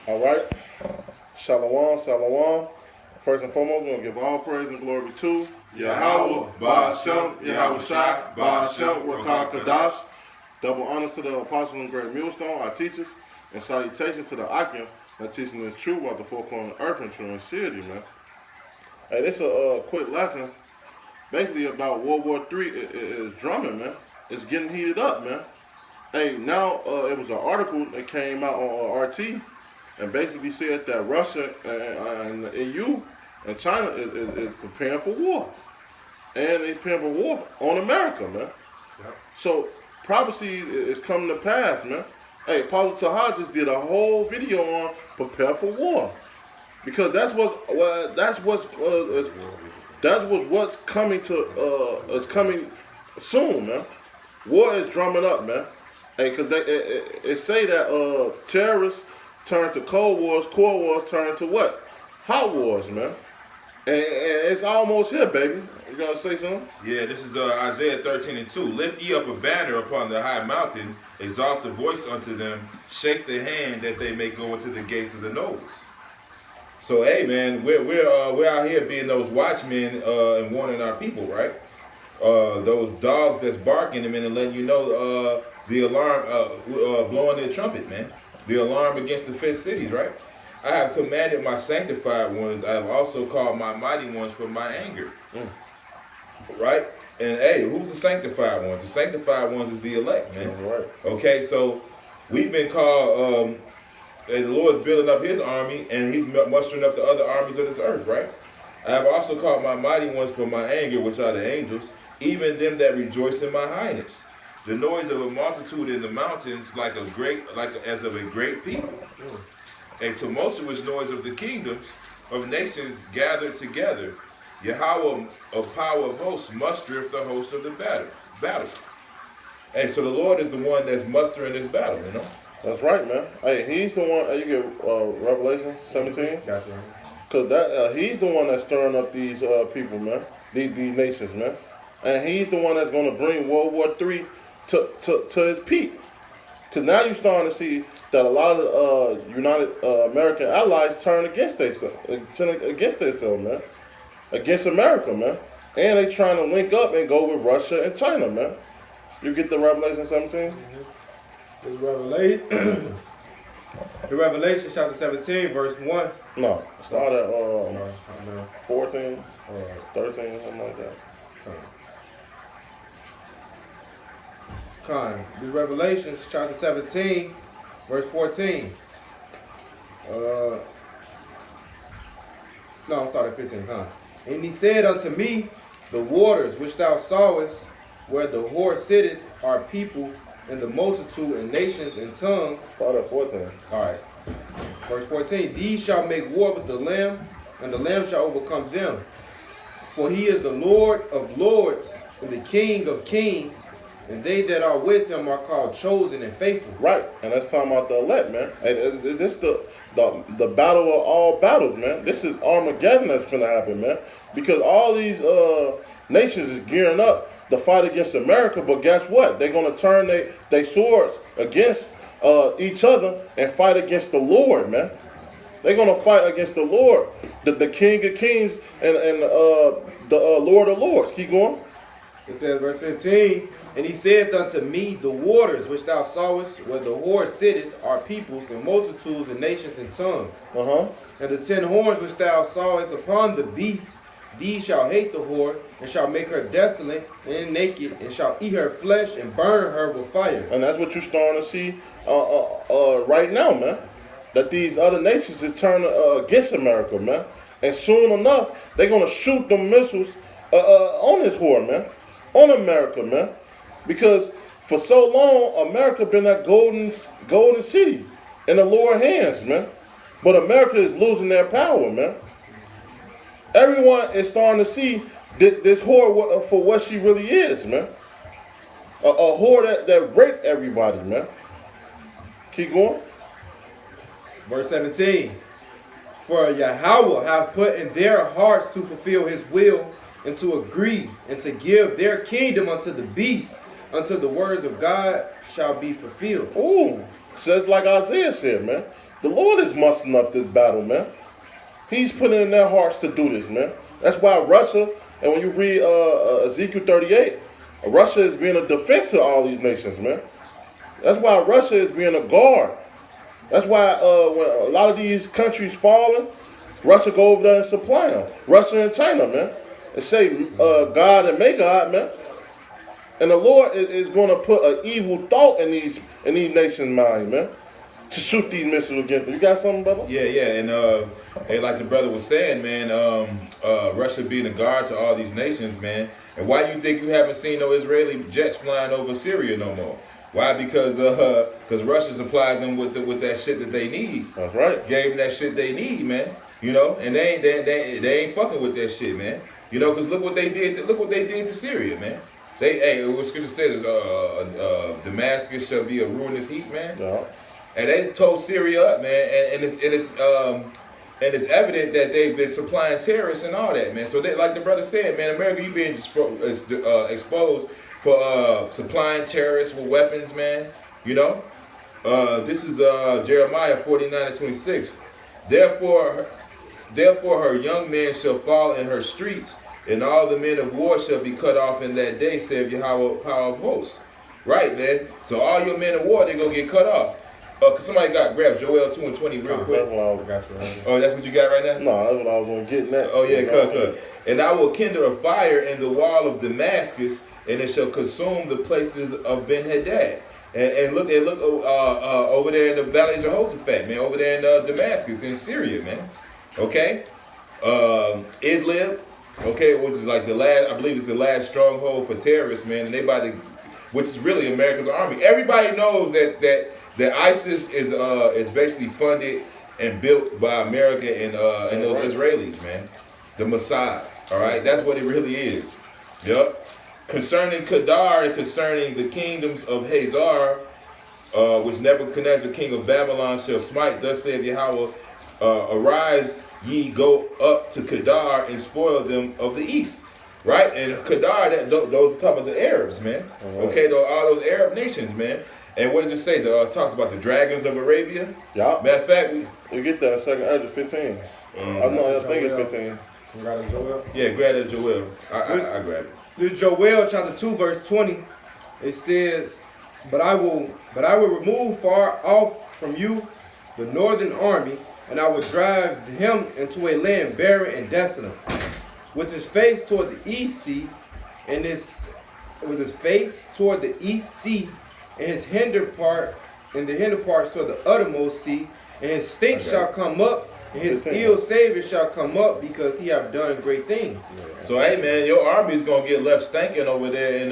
All right. Shalom, shalom. First and foremost, we're going to give all praise and glory to Yahweh, Ba'ashem, Yahweh Shai, Ba'ashem, Rakah Kadash. Double honors to the apostle and great millstone, our teachers, and salutations to the Akim that teaching this truth about the four corners of the earth and true and city, man. Hey, this is a quick lesson basically about World War III is drumming, man. It's getting heated up, man. Hey, now it was an article that came out on RT and basically said that Russia and the EU and China is preparing for war. And they're preparing for war on America, man. Yep. So prophecy is coming to pass, man. Hey, Paulo Taha just did a whole video on prepare for war. Because that's what's coming to is coming soon, man. War is drumming up, man. Hey, cause it say that terrorists turn to Cold Wars turn to what? Hot wars, man. And it's almost here, baby. You gonna say something? Yeah, this is Isaiah 13:2. Lift ye up a banner upon the high mountain, exalt the voice unto them, shake the hand that they may go into the gates of the nobles. So hey, man, we're out here being those watchmen and warning our people, right? Those dogs that's barking them and letting you know the alarm, blowing their trumpet, man. The alarm against the fifth cities, right? I have commanded my sanctified ones. I have also called my mighty ones from my anger. Right? And hey, who's the sanctified ones? The sanctified ones is the elect, man. Right. Okay, so we've been called, and the Lord's building up his army, and he's mustering up the other armies of this earth, right? I have also called my mighty ones from my anger, which are the angels, even them that rejoice in my highness. The noise of a multitude in the mountains, as of a great people. A tumultuous noise of the kingdoms of nations gathered together. Yahweh of power of hosts mustereth the host of the battle. Hey, so the Lord is the one that's mustering this battle, you know? That's right, man. Hey, he's the one. You get Revelation 17. Gotcha. Cause he's the one that's stirring up these people, man. These nations, man. And he's the one that's going to bring World War III to his peak. Cause now you're starting to see that a lot of United American allies turn against themselves, man. Against America, man. And they trying to link up and go with Russia and China, man. You get the Revelation 17? It's Revelation. Revelation chapter 17, verse 1. No. Start at 14, 13, something like that. This Revelation chapter 17, verse 14. I'm starting at 15. And he said unto me, the waters which thou sawest, where the whore sitteth, are people, and the multitude, and nations, and tongues. Start at 14. All right. Verse 14. These shall make war with the Lamb, and the Lamb shall overcome them. For he is the Lord of lords, and the King of kings, and they that are with him are called chosen and faithful. Right, and that's talking about the elect, man. And this is the battle of all battles, man. This is Armageddon that's going to happen, man. Because all these nations is gearing up to fight against America, but guess what? They're going to turn their swords against each other and fight against the Lord, man. They're going to fight against the Lord, the King of kings and the Lord of lords. Keep going. It says, verse 15, and he said unto me, the waters which thou sawest, where the whore sitteth, are peoples and multitudes and nations and tongues. And the 10 horns which thou sawest upon the beast, these shall hate the whore, and shall make her desolate and naked, and shall eat her flesh and burn her with fire. And that's what you're starting to see right now, man. That these other nations is turning against America, man. And soon enough, they're going to shoot them missiles on this whore, man. On America, man. Because for so long, America been that golden city in the Lord's hands, man. But America is losing their power, man. Everyone is starting to see this whore for what she really is, man. A whore that raped everybody, man. Keep going. Verse 17. For Yahweh hath put in their hearts to fulfill his will, and to agree, and to give their kingdom unto the beast, until the words of God shall be fulfilled. Ooh, says like Isaiah said, man. The Lord is mustering up this battle, man. He's putting in their hearts to do this, man. That's why Russia, and when you read Ezekiel 38, Russia is being a defense to all these nations, man. That's why Russia is being a guard. That's why when a lot of these countries falling, Russia go over there and supply them. Russia and China, man. And say God and may God, man. And the Lord is going to put an evil thought in these nations' mind, man, to shoot these missiles against them. You got something, brother? Yeah, and like the brother was saying, man, Russia being a guard to all these nations, man. And why you think you haven't seen no Israeli jets flying over Syria no more? Why? Because Russia supplied them with that shit that they need. That's right. Gave them that shit they need, man. You know, and they ain't fucking with that shit, man. You know, because look what they did to Syria, man. What scripture says, Damascus shall be a ruinous heap, man. Yeah. And they told Syria up, man, and it's evident that they've been supplying terrorists and all that, man. So they, like the brother said, man, America, you being exposed for supplying terrorists with weapons, man. You know, this is Jeremiah 49:26. Therefore her young men shall fall in her streets, and all the men of war shall be cut off in that day, saith Yahweh, power of hosts. Right, man. So all your men of war, they're gonna get cut off. Somebody grab Joel 2:20 real quick. That's what I got you right now. Oh, that's what you got right now? No, that's what I was going to get next. Oh, yeah, cut. And I will kindle a fire in the wall of Damascus, and it shall consume the places of Ben-Hadad. And look over there in the valley of Jehoshaphat, man, over there in Damascus, in Syria, man. Okay? Idlib, okay, which is like the last, I believe it's the last stronghold for terrorists, man, and they about to, which is really America's army. Everybody knows that ISIS is basically funded and built by America and those Israelis, man. The Mossad, all right? That's what it really is. Yup. Concerning Kedar and concerning the kingdoms of Hazar, which Nebuchadnezzar, king of Babylon, shall smite, thus saith Yahweh, arise ye, go up to Kedar and spoil them of the east. Right? And Kedar, those are talking about the Arabs, man. Okay, all those Arab nations, man. And what does it say? Talks about the dragons of Arabia. Yeah. Matter of fact, you get that in 2nd Ezra 15. I think it's 15. You got it, Joel? Yeah, grab it, Joel. I grab it. This Joel chapter 2 verse 20. It says, But I will remove far off from you the northern army, and I will drive him into a land barren and desolate, with his face toward the east sea, and with his face toward the east sea, and his hinder parts toward the uttermost sea, and his stink shall come up, and his ill savior shall come up, because he have done great things. So hey, man, your army is gonna get left stinking over there in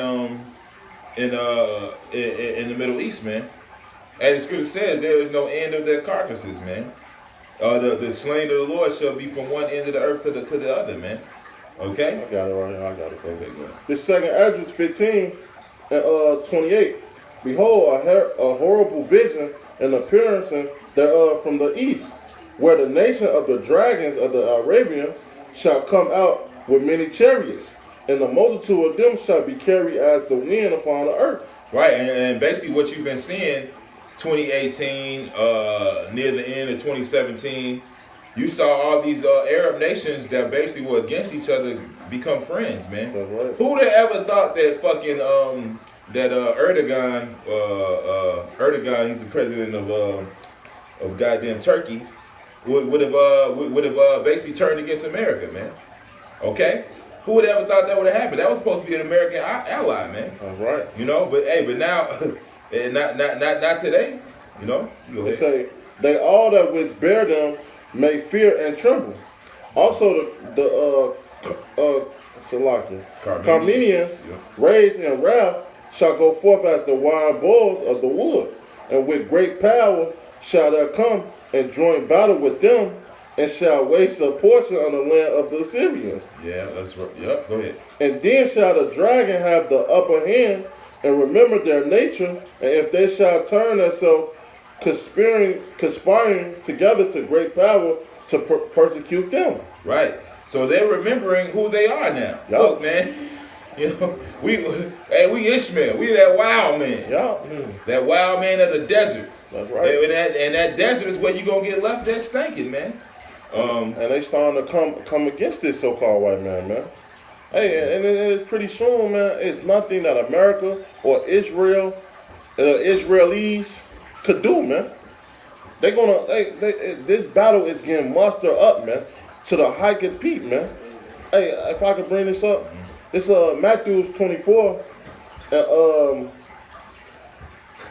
the Middle East, man. And the scripture says there is no end of their carcasses, man. The slain of the Lord shall be from one end of the earth to the other, man. Okay? I got it right here. I got it. Okay, go ahead. This 2nd Ezra 15 and 28. Behold, a horrible vision and appearance thereof from the east, where the nation of the dragons of the Arabian shall come out with many chariots, and the multitude of them shall be carried as the wind upon the earth. Right, and basically what you've been seeing 2018, near the end of 2017, you saw all these Arab nations that basically were against each other become friends, man. That's right. Who would have ever thought that fucking Erdogan, he's the president of goddamn Turkey, would have basically turned against America, man. Okay? Who would have ever thought that would have happened? That was supposed to be an American ally, man. That's right. You know, but now, not today. You know. They say they all that which bear them may fear and tremble. Also the Carmenians, rage and wrath shall go forth as the wild bulls of the wood, and with great power shall there come and join battle with them, and shall waste a portion of the land of the Assyrians. Yeah, that's right. Yep, go ahead. And then shall the dragon have the upper hand, and remember their nature, and if they shall turn themselves conspiring together to great power to persecute them. Right. So they're remembering who they are now. Yep. Look, man. You know, we Ishmael. We that wild man. Yeah. That wild man of the desert. That's right. And that desert is where you gonna get left there stinking, man. And they starting to come against this so-called white man, man. Hey, and it's pretty soon, man. It's nothing that America or Israel, Israelis could do, man. This battle is getting mustered up, man, to the hike and peak, man. Hey, if I could bring this up, it's Matthew 24, and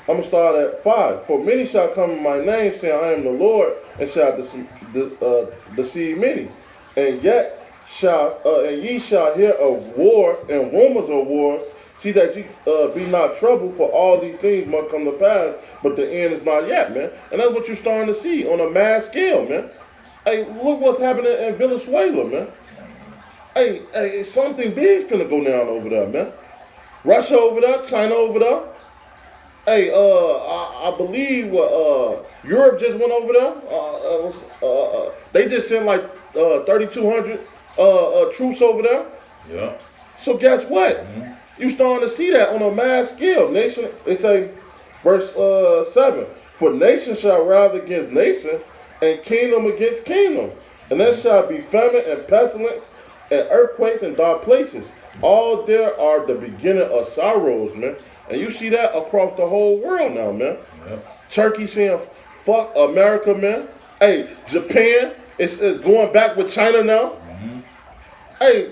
I'm gonna start at 5. For many shall come in my name, saying, I am the Lord, and shall deceive many. And yet ye shall hear of war and rumors of wars. See that ye be not troubled, for all these things must come to pass, but the end is not yet, man. And that's what you're starting to see on a mass scale, man. Hey, look what's happening in Venezuela, man. Hey, something big finna go down over there, man. Russia over there, China over there. Hey, I believe Europe just went over there. They just sent like 3,200 troops over there. Yeah. So guess what? Mm-hmm. You starting to see that on a mass scale. Nation, they say, verse 7. For nation shall rise against nation, and kingdom against kingdom. And there shall be famine and pestilence, and earthquakes in dark places. All there are the beginning of sorrows, man. And you see that across the whole world now, man. Yep. Turkey saying, fuck America, man. Hey, Japan is going back with China now. Mm-hmm. Hey,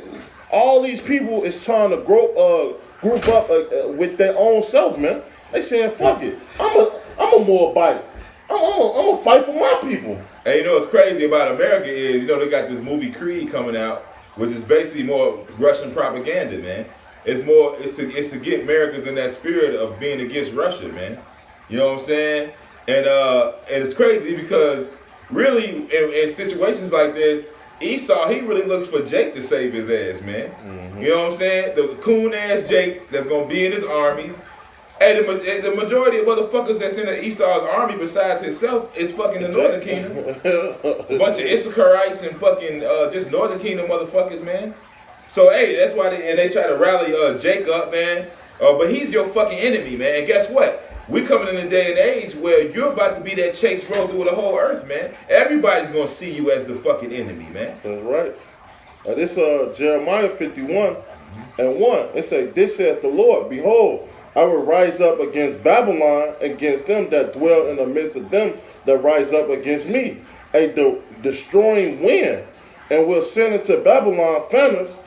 all these people is trying to group up with their own self, man. They saying, fuck it. I'm a Moabite. I'm gonna fight for my people. Hey, you know what's crazy about America is, they got this movie Creed coming out, which is basically more Russian propaganda, man. It's to get Americans in that spirit of being against Russia, man. You know what I'm saying? And it's crazy because really in situations like this, Esau, he really looks for Jake to save his ass, man. Mm-hmm. You know what I'm saying? The coon ass Jake that's gonna be in his armies. Hey, the majority of motherfuckers that's in the Esau's army besides himself is fucking the Northern Kingdom. A bunch of Issacharites and fucking just Northern Kingdom motherfuckers, man. So hey, that's why they try to rally Jake up, man. But he's your fucking enemy, man. And guess what? We're coming in a day and age where you're about to be that chase roll through the whole earth, man. Everybody's gonna see you as the fucking enemy, man. That's right. This Jeremiah 51 and 1. It says, this saith the Lord, behold, I will rise up against Babylon, against them that dwell in the midst of them that rise up against me, a destroying wind, and will send into Babylon famines.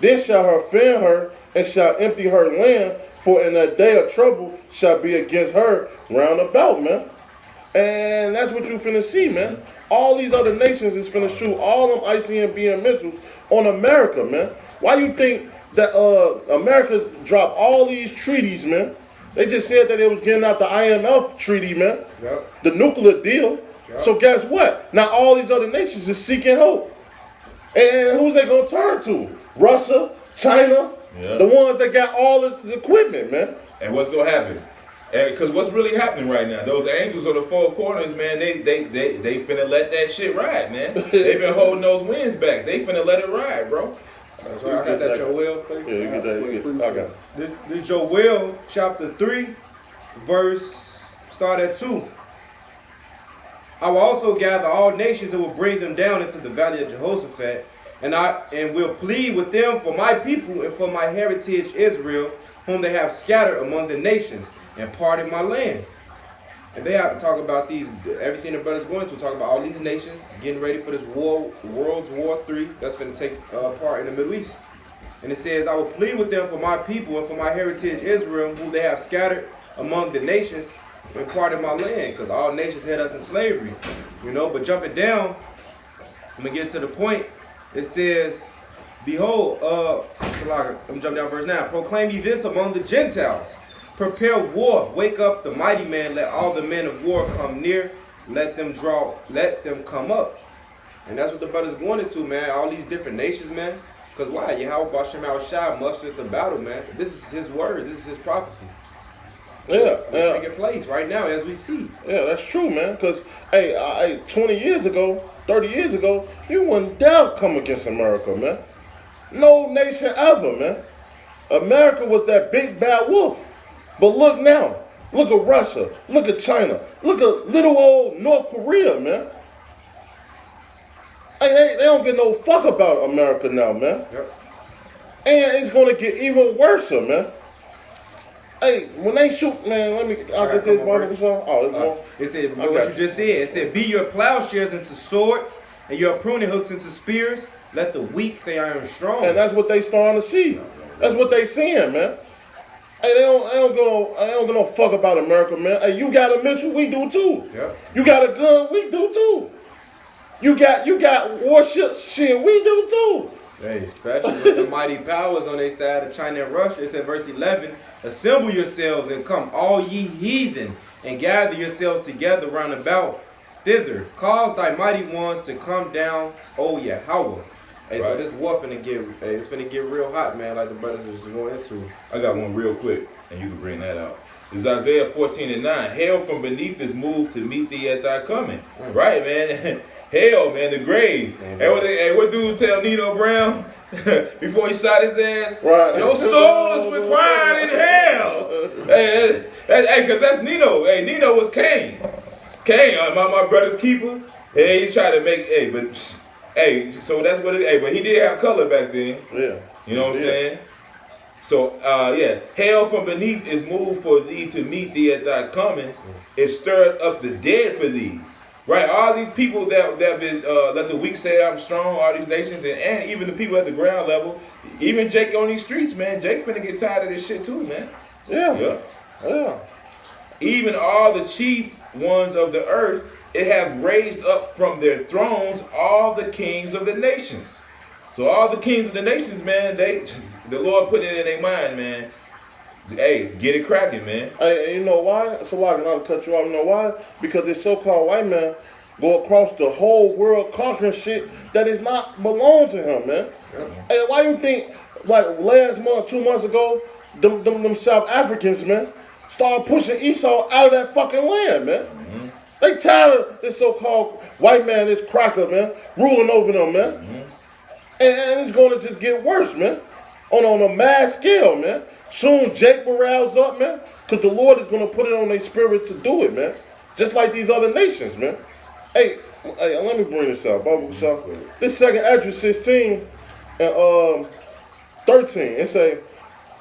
Then shall her fan her, and shall empty her land, for in that day of trouble shall be against her round about, man. And that's what you finna see, man. All these other nations is finna shoot all them ICBM missiles on America, man. Why you think that America dropped all these treaties, man? They just said that it was getting out the IMF treaty, man. Yep. The nuclear deal. Yep. So guess what? Now all these other nations is seeking hope. And who's they gonna turn to? Russia, China, yep. The ones that got all the equipment, man. And what's gonna happen? Because what's really happening right now? Those angels on the four corners, man. They finna let that shit ride, man. They been holding those winds back. They finna let it ride, bro. That's right. I got that Joel, please. Yeah, you get that. I got it. This Joel chapter 3, verse start at 2. I will also gather all nations and will bring them down into the valley of Jehoshaphat, and will plead with them for my people and for my heritage Israel, whom they have scattered among the nations, and parted my land. And they have to talk about everything the brother's going to talk about all these nations getting ready for this World War III that's going to take part in the Middle East. And it says, I will plead with them for my people and for my heritage Israel, whom they have scattered among the nations and parted my land, because all nations had us in slavery, But jumping down, I'm gonna get to the point. It says, behold, I'm jumping down verse 9. Proclaim ye this among the Gentiles. Prepare war, wake up the mighty man, let all the men of war come near, let them come up. And that's what the brother's going into, man. All these different nations, man. Because why? Yahweh Bashem Al-Shai mustered the battle, man. This is his word, this is his prophecy. Yeah, it's taking place right now as we see. Yeah, that's true, man. Because, 20 years ago, 30 years ago, you wouldn't dare come against America, man. No nation ever, man. America was that big bad wolf. But look now, Look at Russia. Look at China. Look at little old North Korea, man. Hey, they don't get no fuck about America now, man. Yep. And it's gonna get even worse, man. Hey, when they shoot, man, I'll get this barbecue sauce. Oh, it's going. It said, what you just said, it said, be your plowshares into swords and your pruning hooks into spears. Let the weak say I am strong. And that's what they starting to see. That's what they seeing, man. Hey, they don't give no fuck about America, man. Hey, you got a missile, we do too. Yep. You got a gun, we do too. You got warships, shit, we do too. Hey, especially with the mighty powers on their side of China and Russia. It said, verse 11, assemble yourselves and come, all ye heathen, and gather yourselves together round about thither. Cause thy mighty ones to come down, O Yahweh. Hey, so this war it's finna get real hot, man, like the brothers are just going into. I got one real quick, and you can bring that out. It's Isaiah 14:9. Hell from beneath is moved to meet thee at thy coming. Right, man. Hell, man, the grave. Hey, what dude tell Nino Brown before he shot his ass? Right. Your soul is required in hell. Hey, cause that's Nino. Hey, Nino was Cain. Cain, my brother's keeper. Hey, he tried to make. So that's what it. Hey, but he did have color back then. Yeah. You know what I'm saying? So, hell from beneath is moved for thee to meet thee at thy coming. It stirred up the dead for thee. Right, all these people that been let the weak say I'm strong, all these nations, and even the people at the ground level, even Jake on these streets, man, Jake finna get tired of this shit too, man. Yeah. Even all the chief ones of the earth, it have raised up from their thrones all the kings of the nations. So all the kings of the nations, man, the Lord put it in their mind, man. Hey, get it cracking, man. Hey, you know why? So I can cut you off. You know why? Because this so-called white man go across the whole world conquering shit that is not belong to him, man. Hey, why you think, like last month, 2 months ago, them South Africans, man, started pushing Esau out of that fucking land, man. They tired of this so-called white man, this cracker, man, ruling over them, man. And it's going to just get worse, man, on a mass scale, man. Soon Jake will rouse up, man, because the Lord is going to put it on their spirit to do it, man. Just like these other nations, man. Hey, let me bring this out. This second Esdras 16 and 13. It say,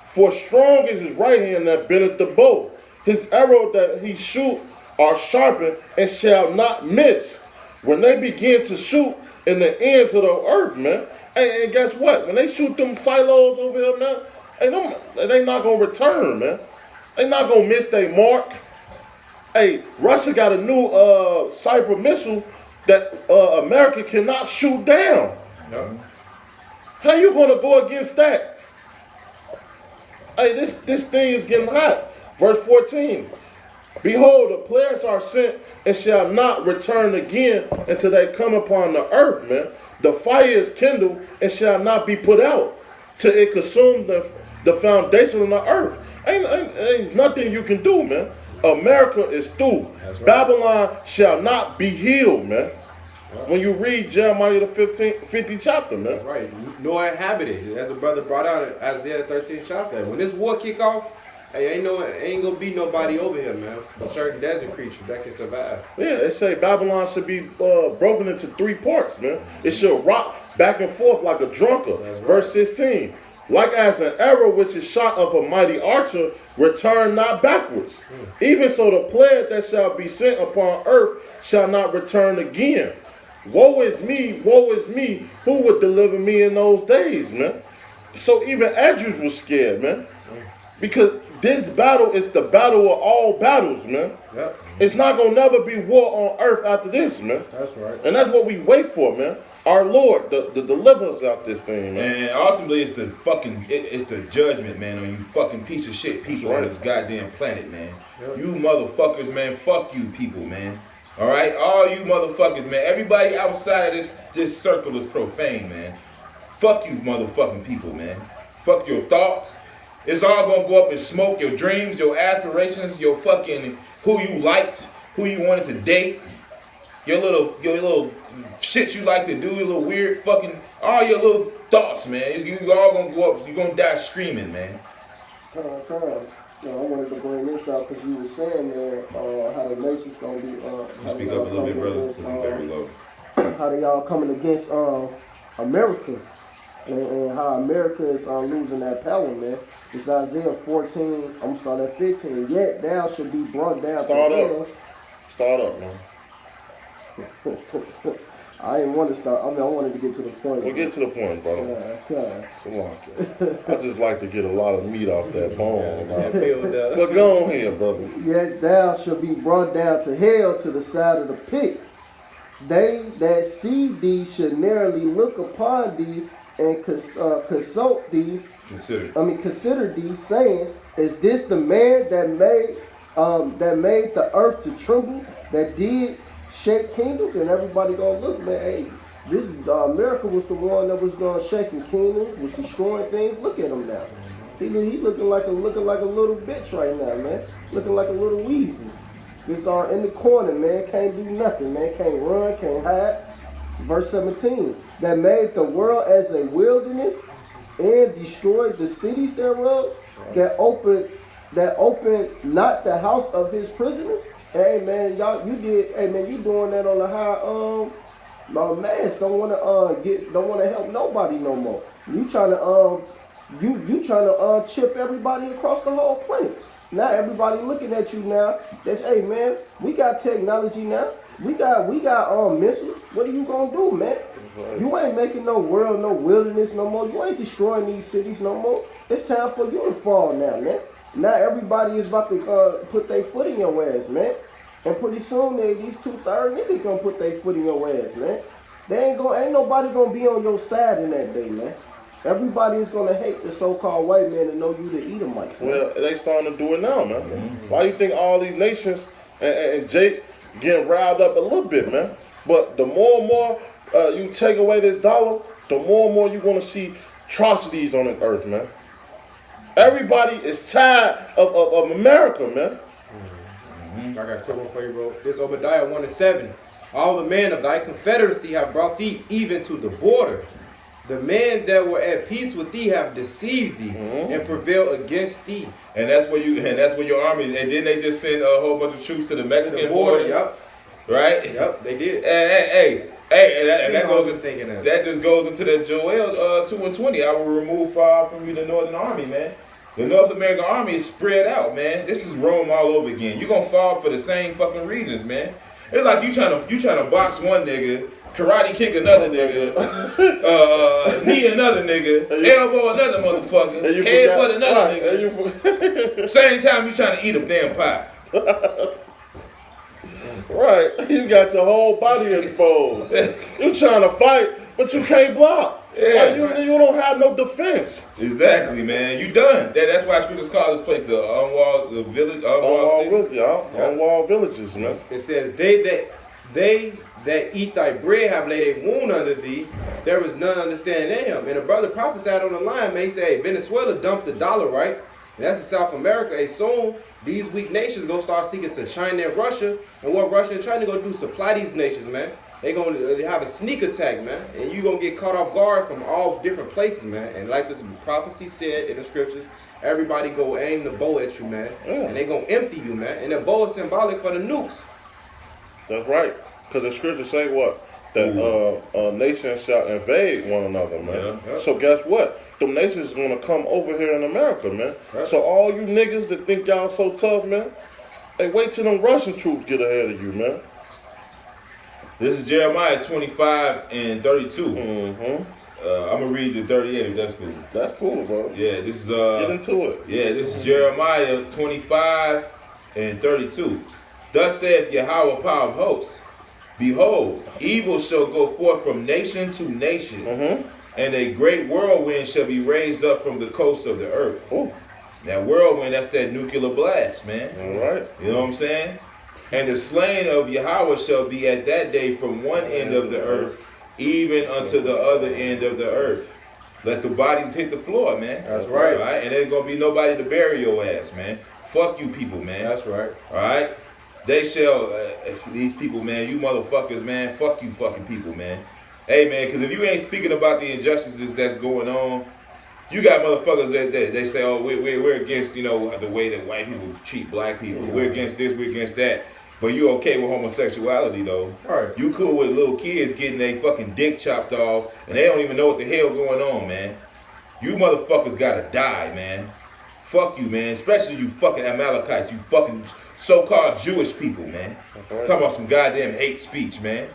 for strong is his right hand that bendeth the bow. His arrow that he shoot are sharpened and shall not miss. When they begin to shoot in the ends of the earth, man. And guess what? When they shoot them silos over here, man, they not going to return, man. They not going to miss their mark. Hey, Russia got a new cyber missile that America cannot shoot down. No. How you going to go against that? Hey, this thing is getting hot. Verse 14. Behold, the plagues are sent and shall not return again until they come upon the earth, man. The fire is kindled and shall not be put out till it consume the foundation of the earth. Ain't nothing you can do, man. America is through. Right. Babylon shall not be healed, man. Right. When you read Jeremiah the 50th chapter, man. That's right. Nor inhabited. As a brother brought out in Isaiah the 13th chapter. When this war kick off, hey, ain't gonna be nobody over here, man. A certain desert creature that can survive. Yeah, they say Babylon should be broken into 3 parts, man. It should rock back and forth like a drunkard. Right. Verse 16. Like as an arrow which is shot of a mighty archer, return not backwards. Even so the plague that shall be sent upon earth shall not return again. Woe is me, who would deliver me in those days, man? So even Esdras was scared, man. Because this battle is the battle of all battles, man. Yep. It's not going to never be war on earth after this, man. That's right. And that's what we wait for, man. Our Lord, the deliverance out this thing, man. And ultimately, it's the judgment, man, on you fucking piece of shit people on this goddamn planet, man. Yep. You motherfuckers, man, fuck you people, man. All right? All you motherfuckers, man. Everybody outside of this circle is profane, man. Fuck you motherfucking people, man. Fuck your thoughts. It's all gonna go up in smoke. Your dreams, your aspirations, your fucking who you liked, who you wanted to date, your little shit you like to do, your little weird fucking, all your little thoughts, man. You all gonna go up. You gonna die screaming, man. Come on. No, I wanted to bring this out because you were saying there how the nation's gonna be how Speak they up a all little bit, coming brother. against This is very low. how they all coming against America and how America is losing that power, man. It's Isaiah 14. I'm gonna start at 15. Yet thou should be brought down Start to up. hell. Start up, man. I didn't want to start. I mean, I wanted to get to the point. We'll get to the point, brother. Yeah. I just like to get a lot of meat off that bone. Yeah, filled up. But go on here, brother. Yet thou shalt be brought down to hell to the side of the pit. They that see thee should narrowly look upon thee and consult thee. Consider thee, saying, "Is this the man that made the earth to tremble, that did shake kingdoms?" And everybody gonna look, man. Hey, this is America was the one that was shaking kingdoms, was destroying things. Look at him now. He looking like a little bitch right now, man. Looking like a little weasel. This are in the corner, man. Can't do nothing, man. Can't run, can't hide. Verse 17. That made the world as a wilderness and destroyed the cities thereof. That opened not the house of his prisoners. Hey man, you doing that on the high mass. Don't wanna help nobody no more. You trying to chip everybody across the whole planet. Now everybody looking at you now. That's, hey man, we got technology now. We got missiles. What are you gonna do, man? You ain't making no world, no wilderness no more. You ain't destroying these cities no more. It's time for you to fall now, man. Now everybody is about to put their foot in your ass, man. And pretty soon these 2/3 niggas gonna put their foot in your ass, man. Ain't nobody gonna be on your side in that day, man. Everybody is gonna hate the so-called white man and know you the Edomites. Man. Well, they starting to do it now, man. Why you think all these nations and Jake getting riled up a little bit, man? But the more and more you take away this dollar, the more and more you're gonna see atrocities on this earth, man. Everybody is tired of America, man. I got a quick one for you, bro. This Obadiah 1:7. All the men of thy confederacy have brought thee even to the border. The men that were at peace with thee have deceived thee and prevailed against thee. And that's where your army. And then they just sent a whole bunch of troops to the Mexican border. Yep. Right. Yep. They did. And that just goes into that Joel 2:20. I will remove far from you the northern army, man. The North American army is spread out, man. This is Rome all over again. You're gonna fall for the same fucking regions, man. It's like you trying to box one nigga, karate kick another nigga, knee another nigga, elbow another motherfucker, headbutt another nigga. Same time you trying to eat a damn pie. Right. You got your whole body exposed. You trying to fight, but you can't block. Yeah, you don't have no defense. Exactly, man. You done. That's why scriptures call this place the unwalled village, unwalled villages, man. It says they that eat thy bread have laid a wound under thee. There is none understanding him. And a brother prophesied on the line, man. He said, hey, Venezuela dumped the dollar, right? And that's in South America. Hey, soon these weak nations gonna start seeking to China and Russia. And what Russia and China gonna do? Supply these nations, man. They gonna have a sneak attack, man, and you gonna get caught off guard from all different places, man. And like the prophecy said in the scriptures, everybody go aim the bow at you, man, and they gonna empty you, man. And the bow is symbolic for the nukes. That's right, because the scriptures say what? That nations shall invade one another, man. Yeah. So guess what? Them nations is gonna come over here in America, man. Right. So all you niggas that think y'all so tough, man, hey, wait till them Russian troops get ahead of you, man. This is Jeremiah 25:32. I'm gonna read the 38 if that's cool. That's cool, bro. Yeah, this is get into it. Yeah, this is Jeremiah 25:32. Thus saith Yahweh, power of hosts, behold, evil shall go forth from nation to nation, and a great whirlwind shall be raised up from the coast of the earth. Ooh. That whirlwind, that's that nuclear blast, man. All right. You know what I'm saying? And the slain of Yahweh shall be at that day from one end of the earth, even unto the other end of the earth. Let the bodies hit the floor, man. That's right. All right? And there's going to be nobody to bury your ass, man. Fuck you people, man. That's right. All right? They shall, these people, man, you motherfuckers, man, fuck you fucking people, man. Hey, man, because if you ain't speaking about the injustices that's going on, You got motherfuckers that they say, oh, we're against, you know, the way that white people treat black people. We're against this, we're against that. But you okay with homosexuality though? Right. You cool with little kids getting their fucking dick chopped off and they don't even know what the hell going on, man. You motherfuckers gotta die, man. Fuck you, man. Especially you fucking Amalekites, you fucking so-called Jewish people, man. Okay. Talking about some goddamn hate speech, man.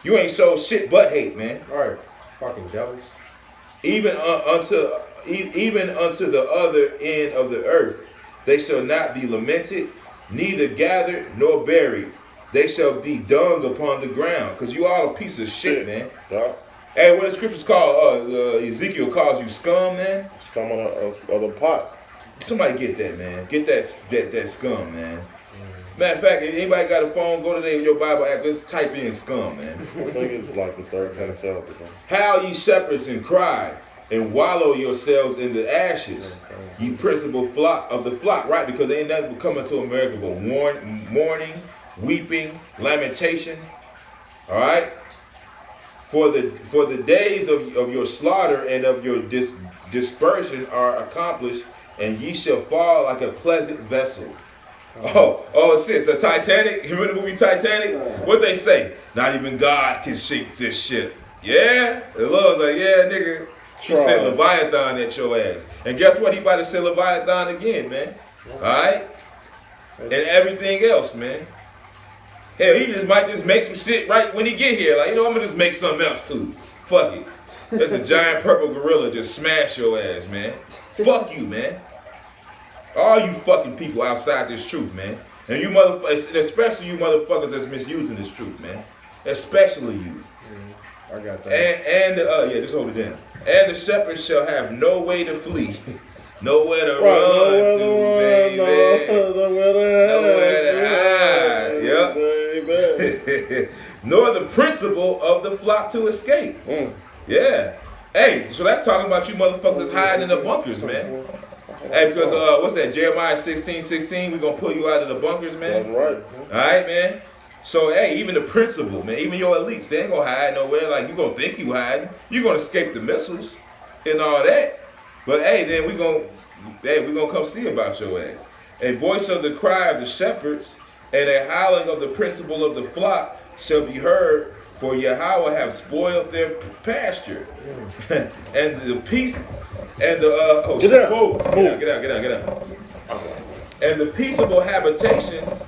You ain't so shit but hate, man. Right. Fucking devils. Even unto the other end of the earth, they shall not be lamented, neither gathered nor buried. They shall be dung upon the ground. Cause you all a piece of shit, man. Yeah. Hey, what the scriptures call Ezekiel calls you scum, man. Scum on the pot. Somebody get that, man. Get that scum, man. Matter of fact, if anybody got a phone, go to your Bible app, just type in scum, man. I think it's like the third kind of chapter. Howl ye shepherds and cry, and wallow yourselves in the ashes, ye principal flock of the flock, right? Because they ain't nothing coming to America but mourning, weeping, lamentation. All right? For the days of your slaughter and of your dispersion are accomplished, and ye shall fall like a pleasant vessel. Oh shit, the Titanic? You remember the movie Titanic? What they say? Not even God can sink this ship. Yeah? The Lord's like, yeah, nigga. He sent Leviathan at your ass. And guess what? He about to send Leviathan again, man. Alright? And everything else, man. Hell, he might just make some shit right when he get here. Like, you know, I'm gonna just make something else too. Fuck it. There's a giant purple gorilla just smash your ass, man. Fuck you, man. All you fucking people outside this truth, man. And you motherfuckers, especially you motherfuckers that's misusing this truth, man. Especially you. I got that. And yeah, just hold it down. And the shepherds shall have no way to flee, nowhere to run to, baby. Nowhere to hide. Yep. Nor the principal of the flock to escape. Yeah. Hey, so that's talking about you motherfuckers hiding in the bunkers, man. Hey, because what's that? Jeremiah 16:16. We're gonna pull you out of the bunkers, man. That's right. All right, man. So hey, even the principal, man, even your elites, they ain't gonna hide nowhere. Like you gonna think you hiding, you gonna escape the missiles and all that. But hey, then we gonna come see about your ass. A voice of the cry of the shepherds and a howling of the principal of the flock shall be heard. For Yahweh have spoiled their pasture, and the peace, and the get out. And the peaceable habitations,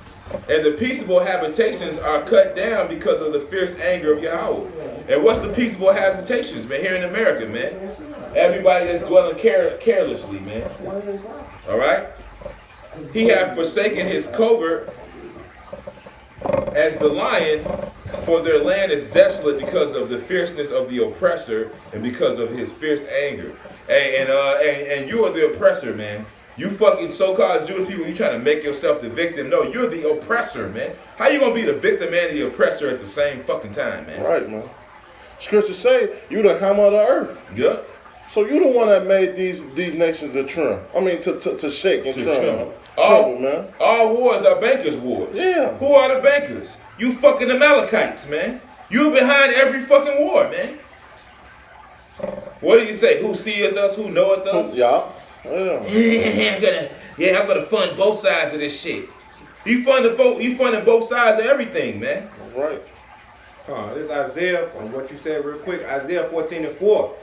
are cut down because of the fierce anger of Yahweh. And what's the peaceable habitations, man? Here in America, man, everybody that's dwelling carelessly, man. All right, he hath forsaken his covert as the lion. For their land is desolate because of the fierceness of the oppressor and because of his fierce anger. And you are the oppressor, man. You fucking so-called Jewish people, you trying to make yourself the victim. No, you're the oppressor, man. How you gonna be the victim and the oppressor at the same fucking time, man? Right, man. Scripture say you the hammer of the earth. Yeah. So you the one that made these nations to tremble. I mean to shake and tremble. All, man. All wars are bankers' wars. Yeah. Who are the bankers? You fucking Amalekites, man. You behind every fucking war, man. What do you say? Who seeth us? Who knoweth us? Yeah. I'm gonna fund both sides of this shit. You funding both sides of everything, man. That's right. This Isaiah, on what you said real quick, Isaiah 14:4.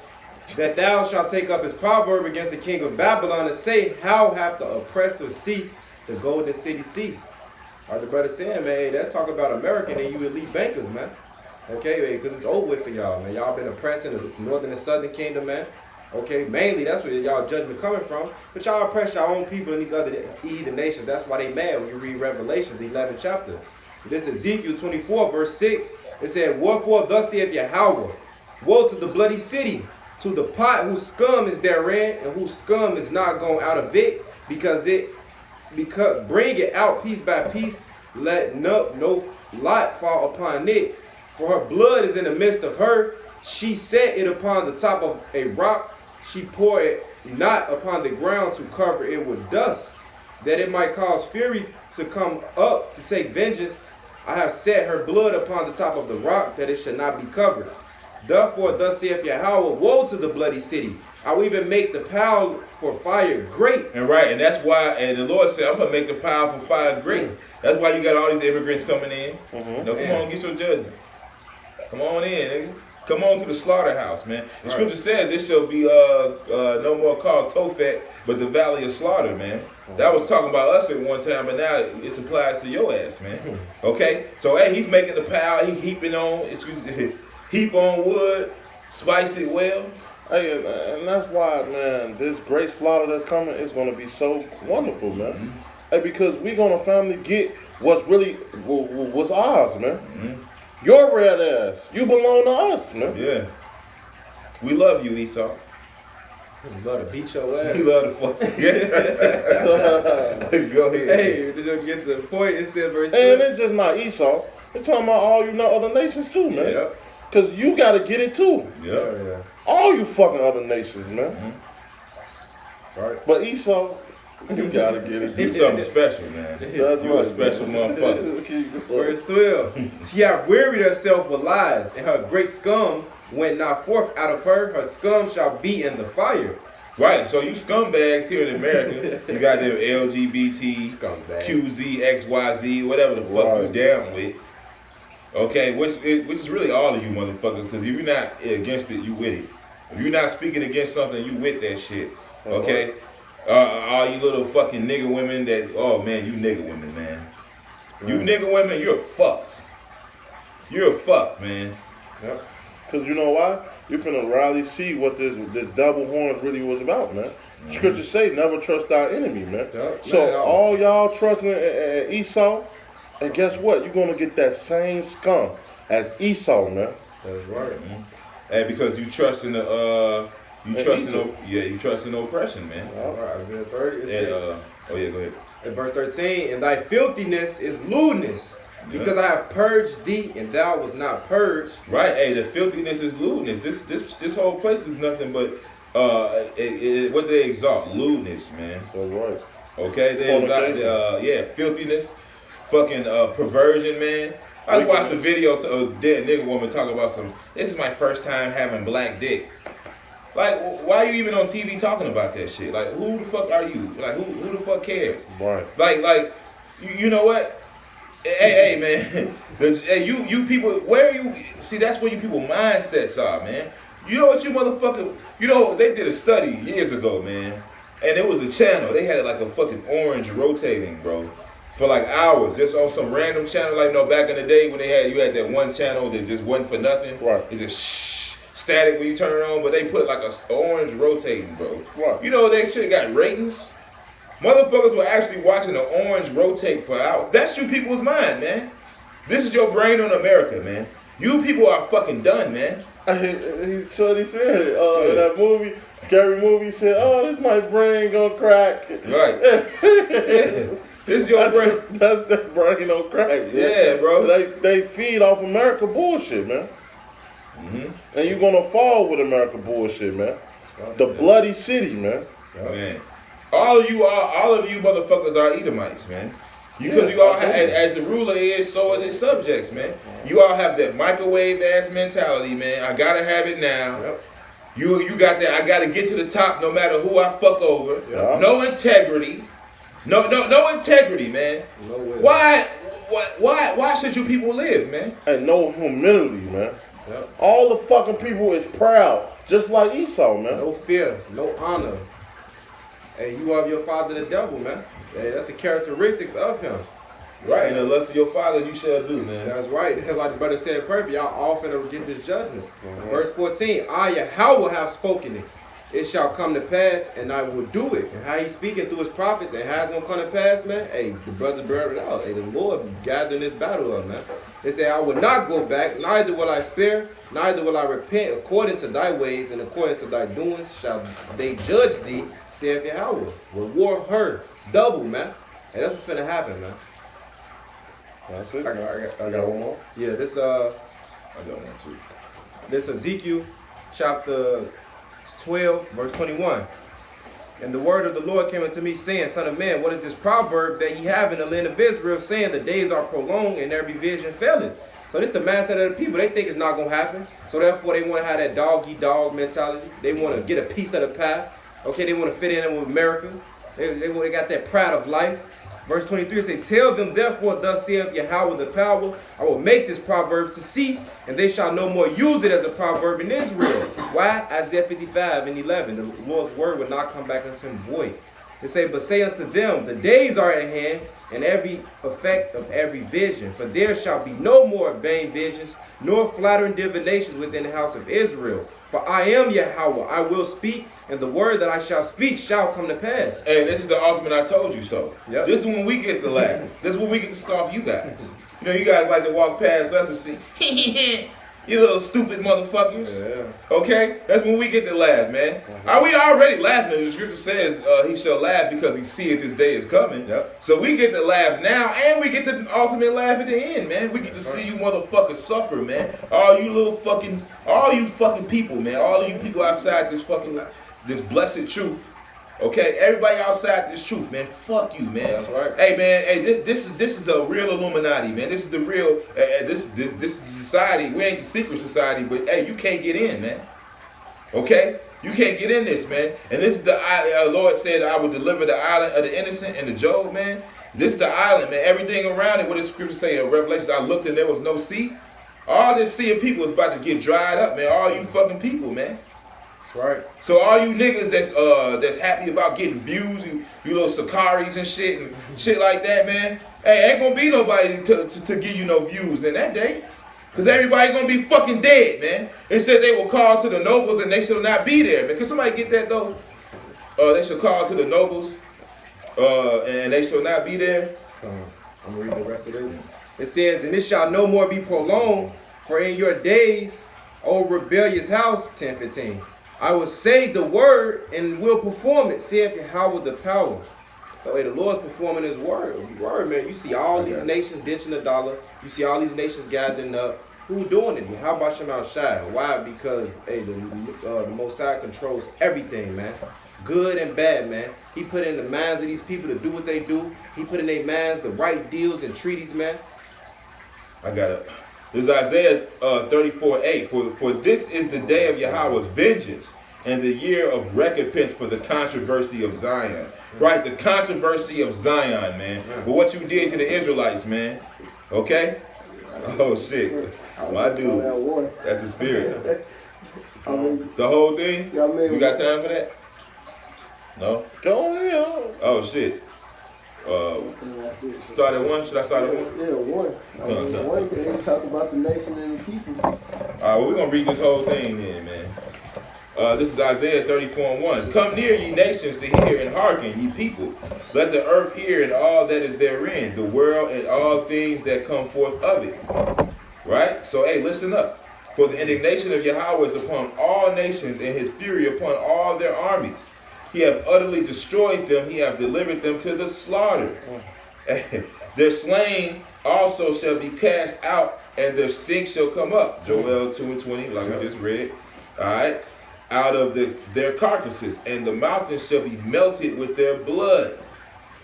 That thou shalt take up his proverb against the king of Babylon and say, how hath the oppressor ceased, the golden city ceased? The brother saying, man, hey, that's talking about American and you elite bankers, man. Okay, because it's over with for y'all, man. Y'all been oppressing the northern and southern kingdom, man. Okay, mainly that's where y'all judgment coming from. But y'all oppress your own people in these other heathen nations. That's why they mad when you read Revelation, the 11th chapter. This is Ezekiel 24, verse 6. It said, wherefore thus saith Yahweh, woe to the bloody city, to the pot whose scum is therein, and whose scum is not gone out of it, because bring it out piece by piece, let no lot fall upon it. For her blood is in the midst of her. She set it upon the top of a rock. She poured it not upon the ground to cover it with dust, that it might cause fury to come up to take vengeance. I have set her blood upon the top of the rock, that it should not be covered. Therefore, thus saith Yahweh, woe to the bloody city. I will even make the pile for fire great. And right, and that's why, and the Lord said, I'm going to make the pile for fire great. That's why you got all these immigrants coming in. Now, come on, get your judgment. Come on in, nigga. Come on to the slaughterhouse, man. The scripture says this shall be no more called Tophet, but the valley of slaughter, man. That was talking about us at one time, but now it applies to your ass, man. Okay? So, hey, he's making the pile, he heaping on, heap on wood, spice it well. Hey, and that's why, man, this great slaughter that's coming is going to be so wonderful, man. Hey, because we going to finally get what's ours, man. Your red ass. You belong to us, man. Yeah. We love you, Esau. We love to beat your ass. We love to fuck. Yeah. Go ahead. Hey, did you get to the point? It said verse 2. And it's just not Esau. It's talking about all you other nations too, man. Yep. Because you got to get it too. Yeah. All you fucking other nations, man. Right. But Esau, you got to get it. He's something special, man. You a special motherfucker. Verse 12. She hath wearied herself with lies, and her great scum went not forth out of her. Her scum shall be in the fire. Right, so you scumbags here in America, you got them LGBT, Scumbag. QZ, XYZ, whatever the fuck you down with. Okay, which is really all of you motherfuckers, because if you're not against it, you with it. If you're not speaking against something, you with that shit. Okay? All you little fucking nigga women that, oh man, you nigga women, man. You nigga women, you're fucked. You're fucked, man. Yep. Because you know why? You're finna really see what this double horn really was about, man. Scripture say, never trust our enemy, man. Yep. So all y'all trusting Esau, and guess what? You're gonna get that same scum as Esau, man. That's right. And because you trust in the you trust in oppression, man. All right, Isaiah 30. It And says, go ahead. in verse 13, and thy filthiness is lewdness, because I have purged thee, and thou was not purged. Right, hey, the filthiness is lewdness. This whole place is nothing but what they exalt, lewdness, man. That's right. Okay, they exalt filthiness, fucking perversion, man. I just watched a video to a dead nigga woman talk about this is my first time having black dick. Like, why are you even on TV talking about that shit? Like, who the fuck are you? Like, who the fuck cares? Right. Like, you know what? Hey, man. You people, where are you? See, that's where you people mindsets are, man. You know what you motherfucker, they did a study years ago, man. And it was a channel. They had it like a fucking orange rotating, bro. For like hours, just on some random channel. Like, back in the day when you had that one channel that just wasn't for nothing. Right. It just static when you turn it on, but they put like a orange rotating, bro. Right. That shit got ratings. Motherfuckers were actually watching the orange rotate for hours. That's you people's mind, man. This is your brain on America, man. You people are fucking done, man. He said in that movie, scary movie, he said, "Oh, this my brain gonna crack." Right. This is your brain. That's that brain on crack. Man. Yeah, bro. They feed off America bullshit, man. And you're gonna fall with America bullshit, man. The bloody city, man. Man. All of you motherfuckers are Edomites, man. Because you all have, as the ruler is, so are his subjects, man. You all have that microwave ass mentality, man. I gotta have it now. Yep. You got that. I gotta get to the top, no matter who I fuck over. Yep. No integrity. No integrity, man. No way. Why should you people live, man? And no humility, man. Yep. All the fucking people is proud, just like Esau, man. No fear, no honor. Hey, you are your father the devil, man. Hey, that's the characteristics of him. Right, and the lust of your father you shall do, man. That's right. That's like the brother said perfect. Y'all all finna get this judgment. Verse 14, I, Yahweh, have spoken it. It shall come to pass, and I will do it. And how he's speaking through his prophets, and how it's gonna come to pass, man. Hey, the brothers bear it out. Hey, the Lord gathering this battle up, man. They say, I will not go back, neither will I spare, neither will I repent. According to thy ways and according to thy doings shall they judge thee, saith Yahweh. Reward her double, man. Hey, that's what's finna happen, man. That's it. I got one more. Yeah, this I got one too. This Ezekiel chapter 12, verse 21. And the word of the Lord came unto me, saying, Son of man, what is this proverb that ye have in the land of Israel, saying, the days are prolonged, and every vision faileth? So this the mindset of the people. They think it's not gonna happen. So therefore they want to have that dog-eat-dog mentality. They want to get a piece of the pie. Okay, they want to fit in with America. They got that pride of life. Verse 23 says, tell them therefore, thus saith Yahweh the power, I will make this proverb to cease, and they shall no more use it as a proverb in Israel. Why? Isaiah 55 and 11. The Lord's word will not come back unto him void. It say, but say unto them, the days are at hand, and every effect of every vision. For there shall be no more vain visions, nor flattering divinations within the house of Israel. For I am Yahweh, I will speak, and the word that I shall speak shall come to pass. Hey, this is the ultimate I told you so. Yep. This is when we get to laugh. This is when we get to scoff you guys. You know, you guys like to walk past us and see, you little stupid motherfuckers. Yeah. Okay? That's when we get to laugh, man. Are we already laughing? The scripture says he shall laugh because he seeth his day is coming. Yep. So we get to laugh now, and we get to ultimate laugh at the end, man. We get to see you motherfuckers suffer, man. All you fucking people, man. All of you people outside this blessed truth. Okay, everybody outside this truth, man. Fuck you, man. That's right. Hey, man. Hey, this is the real Illuminati, man. This is the real. This is society. We ain't the secret society, but hey, you can't get in, man. Okay, you can't get in this, man. And this is the Lord said, I will deliver the island of the innocent and the Job, man. This is the island, man. Everything around it. What does Scripture say in Revelation? I looked and there was no sea. All this sea of people is about to get dried up, man. All you fucking people, man. Right. So all you niggas that's happy about getting views, you little Sakaris and shit like that, man. Hey, ain't gonna be nobody to give you no views in that day. Cause everybody gonna be fucking dead, man. It said they will call to the nobles and they shall not be there, man. Can somebody get that though? They shall call to the nobles, and they shall not be there. I'm gonna read the rest of it. It says, and it shall no more be prolonged, for in your days, O rebellious house, 10:15. I will say the word and will perform it, saith Yahweh the power. So hey, the Lord's performing his word. Man. You see all these nations ditching the dollar. You see all these nations gathering up. Who doing it? How about Shemal Shai? Why? Because hey, the Most High controls everything, man. Good and bad, man. He put in the minds of these people to do what they do. He put in their minds the right deals and treaties, man. I got it. This is Isaiah 34:8. For this is the day of Yahweh's vengeance and the year of recompense for the controversy of Zion. Right? The controversy of Zion, man. But what you did to the Israelites, man. Okay? Oh, shit. My dude. That's the spirit. The whole thing? You got time for that? No? Go on. Oh, shit. Start at 1? Should I start at 1? Yeah, 1. One can talk about the nation and the people. All right, well, we're going to read this whole thing then, man. This is Isaiah 34:1. Come near, ye nations, to hear, and hearken, ye people. Let the earth hear, and all that is therein, the world, and all things that come forth of it. Right? So, hey, listen up. For the indignation of Yahweh is upon all nations, and his fury upon all their armies. He hath utterly destroyed them. He hath delivered them to the slaughter. Their slain also shall be cast out, and their stink shall come up. Joel 2:20, like we just read. All right. Out of their carcasses, and the mountains shall be melted with their blood.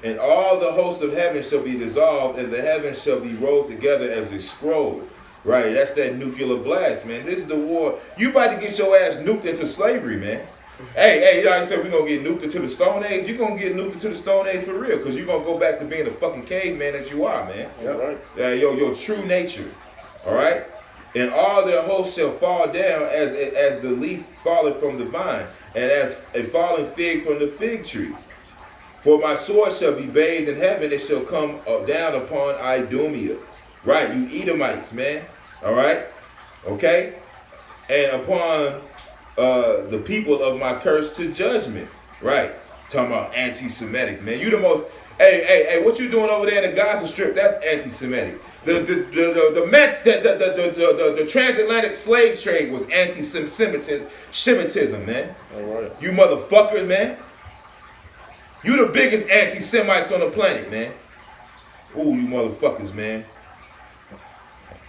And all the hosts of heaven shall be dissolved, and the heavens shall be rolled together as a scroll. Right, that's that nuclear blast, man. This is the war. You about to get your ass nuked into slavery, man. Hey, you know how I said we're going to get nuked into the Stone Age? You're going to get nuked into the Stone Age for real, because you're going to go back to being the fucking caveman that you are, man. Yep. Right. Your true nature, all right? And all their hosts shall fall down as the leaf falleth from the vine, and as a falling fig from the fig tree. For my sword shall be bathed in heaven, it shall come down upon Idumea. Right, you Edomites, man. All right? Okay? And upon the people of my curse to judgment. Right. Talking about anti-Semitic, man. You the most. Hey, what you doing over there in the Gaza Strip? That's anti-Semitic. The transatlantic slave trade was anti-Semitism, man. All right. You motherfuckers, man. You the biggest anti-Semites on the planet, man. Ooh, you motherfuckers, man.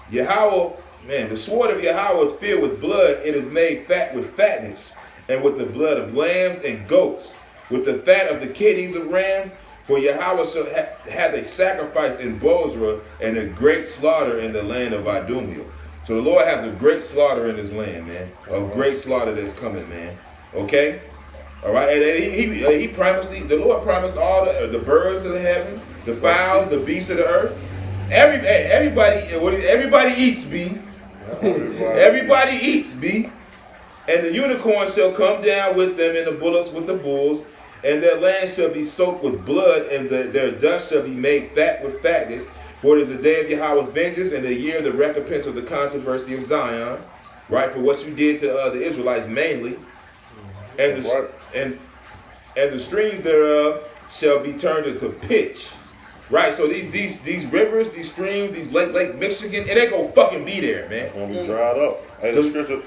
Yahweh, man, the sword of Yahweh is filled with blood. It is made fat with fatness, and with the blood of lambs and goats, with the fat of the kidneys of rams, For Yahweh shall have a sacrifice in Bozrah and a great slaughter in the land of Idumea. So the Lord has a great slaughter in his land, man. A great slaughter that's coming, man. Okay? All right? And he promised, the Lord promised all the birds of the heaven, the fowls, the beasts of the earth. Everybody eats, B. Everybody eats, B. And the unicorn shall come down with them, and the bullocks with the bulls, and their land shall be soaked with blood, and their dust shall be made fat with fatness. For it is the day of Yahweh's vengeance, and the year of the recompense of the controversy of Zion, right? For what you did to the Israelites mainly, and the streams thereof shall be turned into pitch. Right, so these rivers, these streams, these Lake Michigan, it ain't gonna fucking be there, man. It's gonna be dried up. Hey, the scripture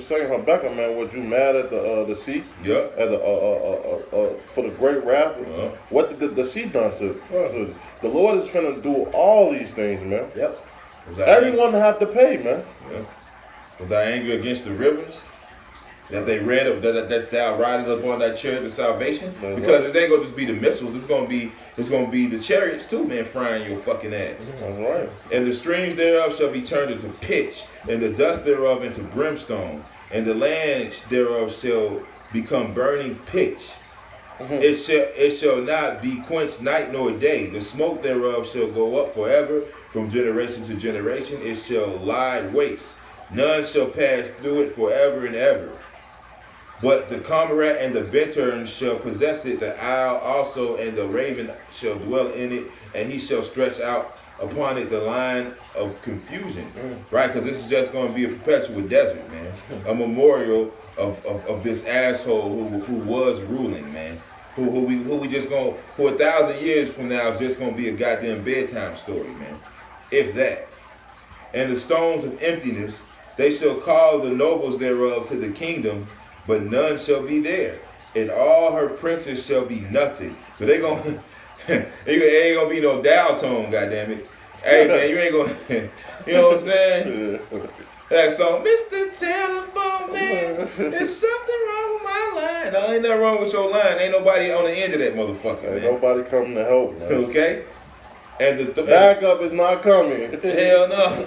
saying, Habakkuk, man, was you mad at the sea? Yeah. At for the great wrath? What did the sea done to? The Lord is finna do all these things, man. Yep. Everyone have to pay, man. Yeah. Was thy anger against the rivers? That they read of that thou riding upon that chariot of salvation? Because it ain't gonna just be the missiles, it's gonna be the chariots too, man, frying your fucking ass. That's right. And the streams thereof shall be turned into pitch, and the dust thereof into brimstone, and the land thereof shall become burning pitch. It shall not be quenched night nor day. The smoke thereof shall go up forever, from generation to generation. It shall lie waste. None shall pass through it forever and ever. But the cormorant and the bittern shall possess it, the owl also and the raven shall dwell in it, and he shall stretch out upon it the line of confusion. Right? Because this is just going to be a perpetual desert, man. A memorial of this asshole who was ruling, man. Who we just going, for 1,000 years from now, is just going to be a goddamn bedtime story, man. If that. And the stones of emptiness, they shall call the nobles thereof to the kingdom, but none shall be there, and all her princes shall be nothing. So they gonna, it ain't gonna be no dial tone, goddammit. Hey man, you ain't gonna, you know what I'm saying? That song, Mr. Telephone Man, there's something wrong with my line. No, ain't nothing wrong with your line. Ain't nobody on the end of that motherfucker, Ain't man. nobody coming to help, man. Okay? And the backup is not coming. Hell no.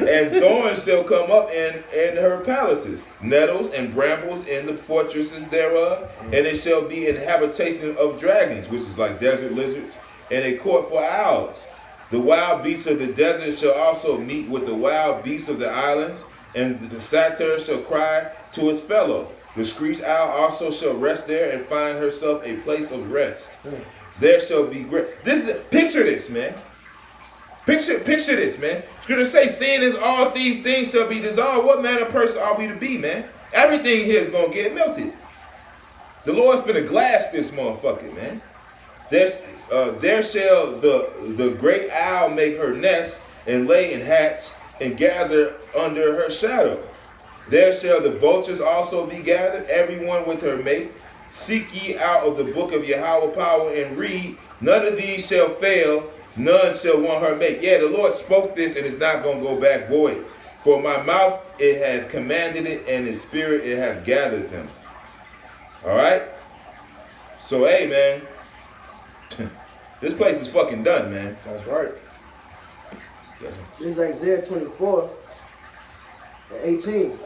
And thorns shall come up in her palaces, nettles and brambles in the fortresses thereof, and it shall be an habitation of dragons, which is like desert lizards, and a court for owls. The wild beasts of the desert shall also meet with the wild beasts of the islands, and the satyr shall cry to his fellow. The screech owl also shall rest there and find herself a place of rest. There shall be great. Picture this, man. Picture this, man. Scripture say, seeing as all these things shall be dissolved, what manner of person are we to be, man? Everything here is gonna get melted. The Lord's finna glass this motherfucker, man. There shall the great owl make her nest and lay and hatch and gather under her shadow. There shall the vultures also be gathered, everyone with her mate. Seek ye out of the book of Yahweh power and read. None of these shall fail, none shall want her mate. Yeah, the Lord spoke this and it's not going to go back void. For my mouth it hath commanded it, and in spirit it hath gathered them. All right? So, hey, man. This place is fucking done, man. That's right. This is Isaiah 24 and 18.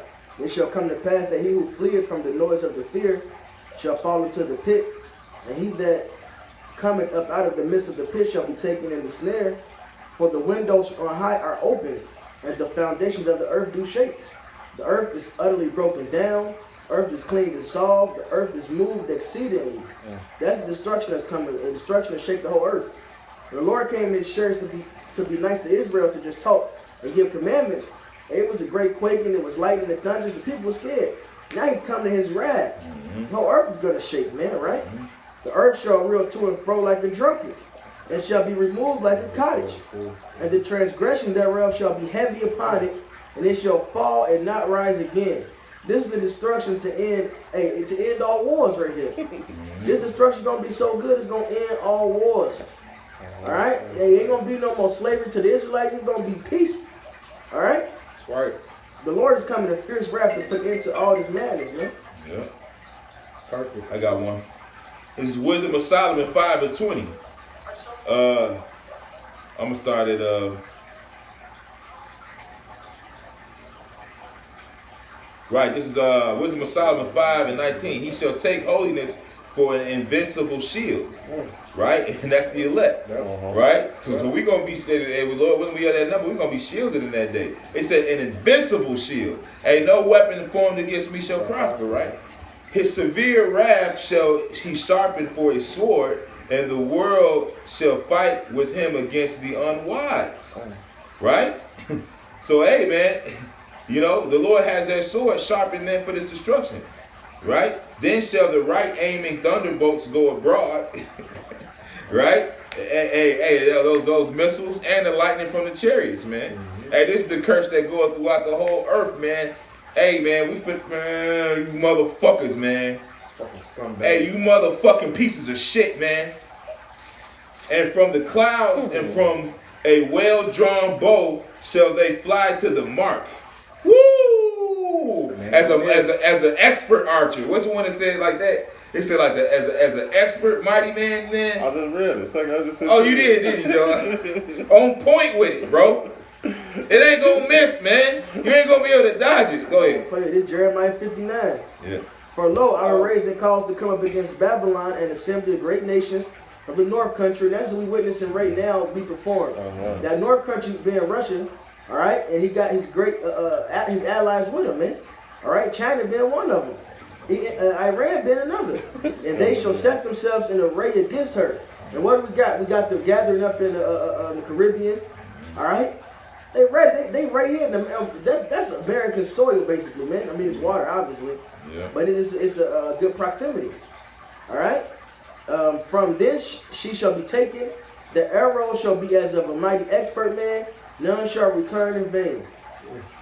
It shall come to pass that he who fleeth from the noise of the fear shall fall into the pit, and he that cometh up out of the midst of the pit shall be taken in the snare. For the windows on high are open, and the foundations of the earth do shake. The earth is utterly broken down, earth is clean and solved, the earth is moved exceedingly. That's the destruction that's coming, and destruction has shaped the whole earth. The Lord came in his church to be nice to Israel, to just talk and give commandments. It was a great quaking, it was lightning and thunder, the people were scared. Now he's coming to his wrath. The whole earth is going to shake, man, right? The earth shall reel to and fro like a drunkard, and shall be removed like a cottage. And the transgression thereof shall be heavy upon it, and it shall fall and not rise again. This is the destruction to end all wars right here. This destruction is going to be so good, it's going to end all wars. All right? There ain't going to be no more slavery to the Israelites. It's going to be peace. All right? That's right. The Lord is coming in fierce wrath to put into all this madness, man. Yeah. Perfect. I got one. This is Wisdom of Solomon 5:20. I'm gonna start at right. This is Wisdom of Solomon 5:19. He shall take holiness for an invincible shield, right? And that's the elect, right? So we're gonna be hey, Lord, when we at that number, we're gonna be shielded in that day. It said an invincible shield. Hey, no weapon formed against me shall prosper, right? His severe wrath shall he sharpen for a sword, and the world shall fight with him against the unwise, right? So hey, man, you know the Lord has that sword sharpened there for this destruction. Right? Then shall the right aiming thunderbolts go abroad. Right? Hey, those missiles and the lightning from the chariots, man. Mm-hmm. Hey, this is the curse that goes throughout the whole earth, man. Hey, man, you motherfuckers, man. Fucking scumbags. Hey, you motherfucking pieces of shit, man. And from the clouds and from a well-drawn bow shall they fly to the mark. Woo! As an expert archer. What's the one that said like that? They said like that as an expert mighty man. Then I just read it. Second, I just said. Oh, you did you, Joe? On point with it, bro. It ain't gonna miss, man. You ain't gonna be able to dodge it. Go ahead. This is Jeremiah 59. Yeah. For lo, I will raise a cause to come up against Babylon and assembly of great nations of the north country. That's what we witnessing right now be performed. That north country being Russia, all right, and he got his great his allies with him, man. All right, China being one of them, Iran being another, and they shall set themselves in array against her. And what do we got? We got them gathering up in the Caribbean. All right, they right here. That's American soil basically, man. I mean it's water obviously, yeah, but it's a good proximity. All right. From this she shall be taken. The arrow shall be as of a mighty expert man. None shall return in vain.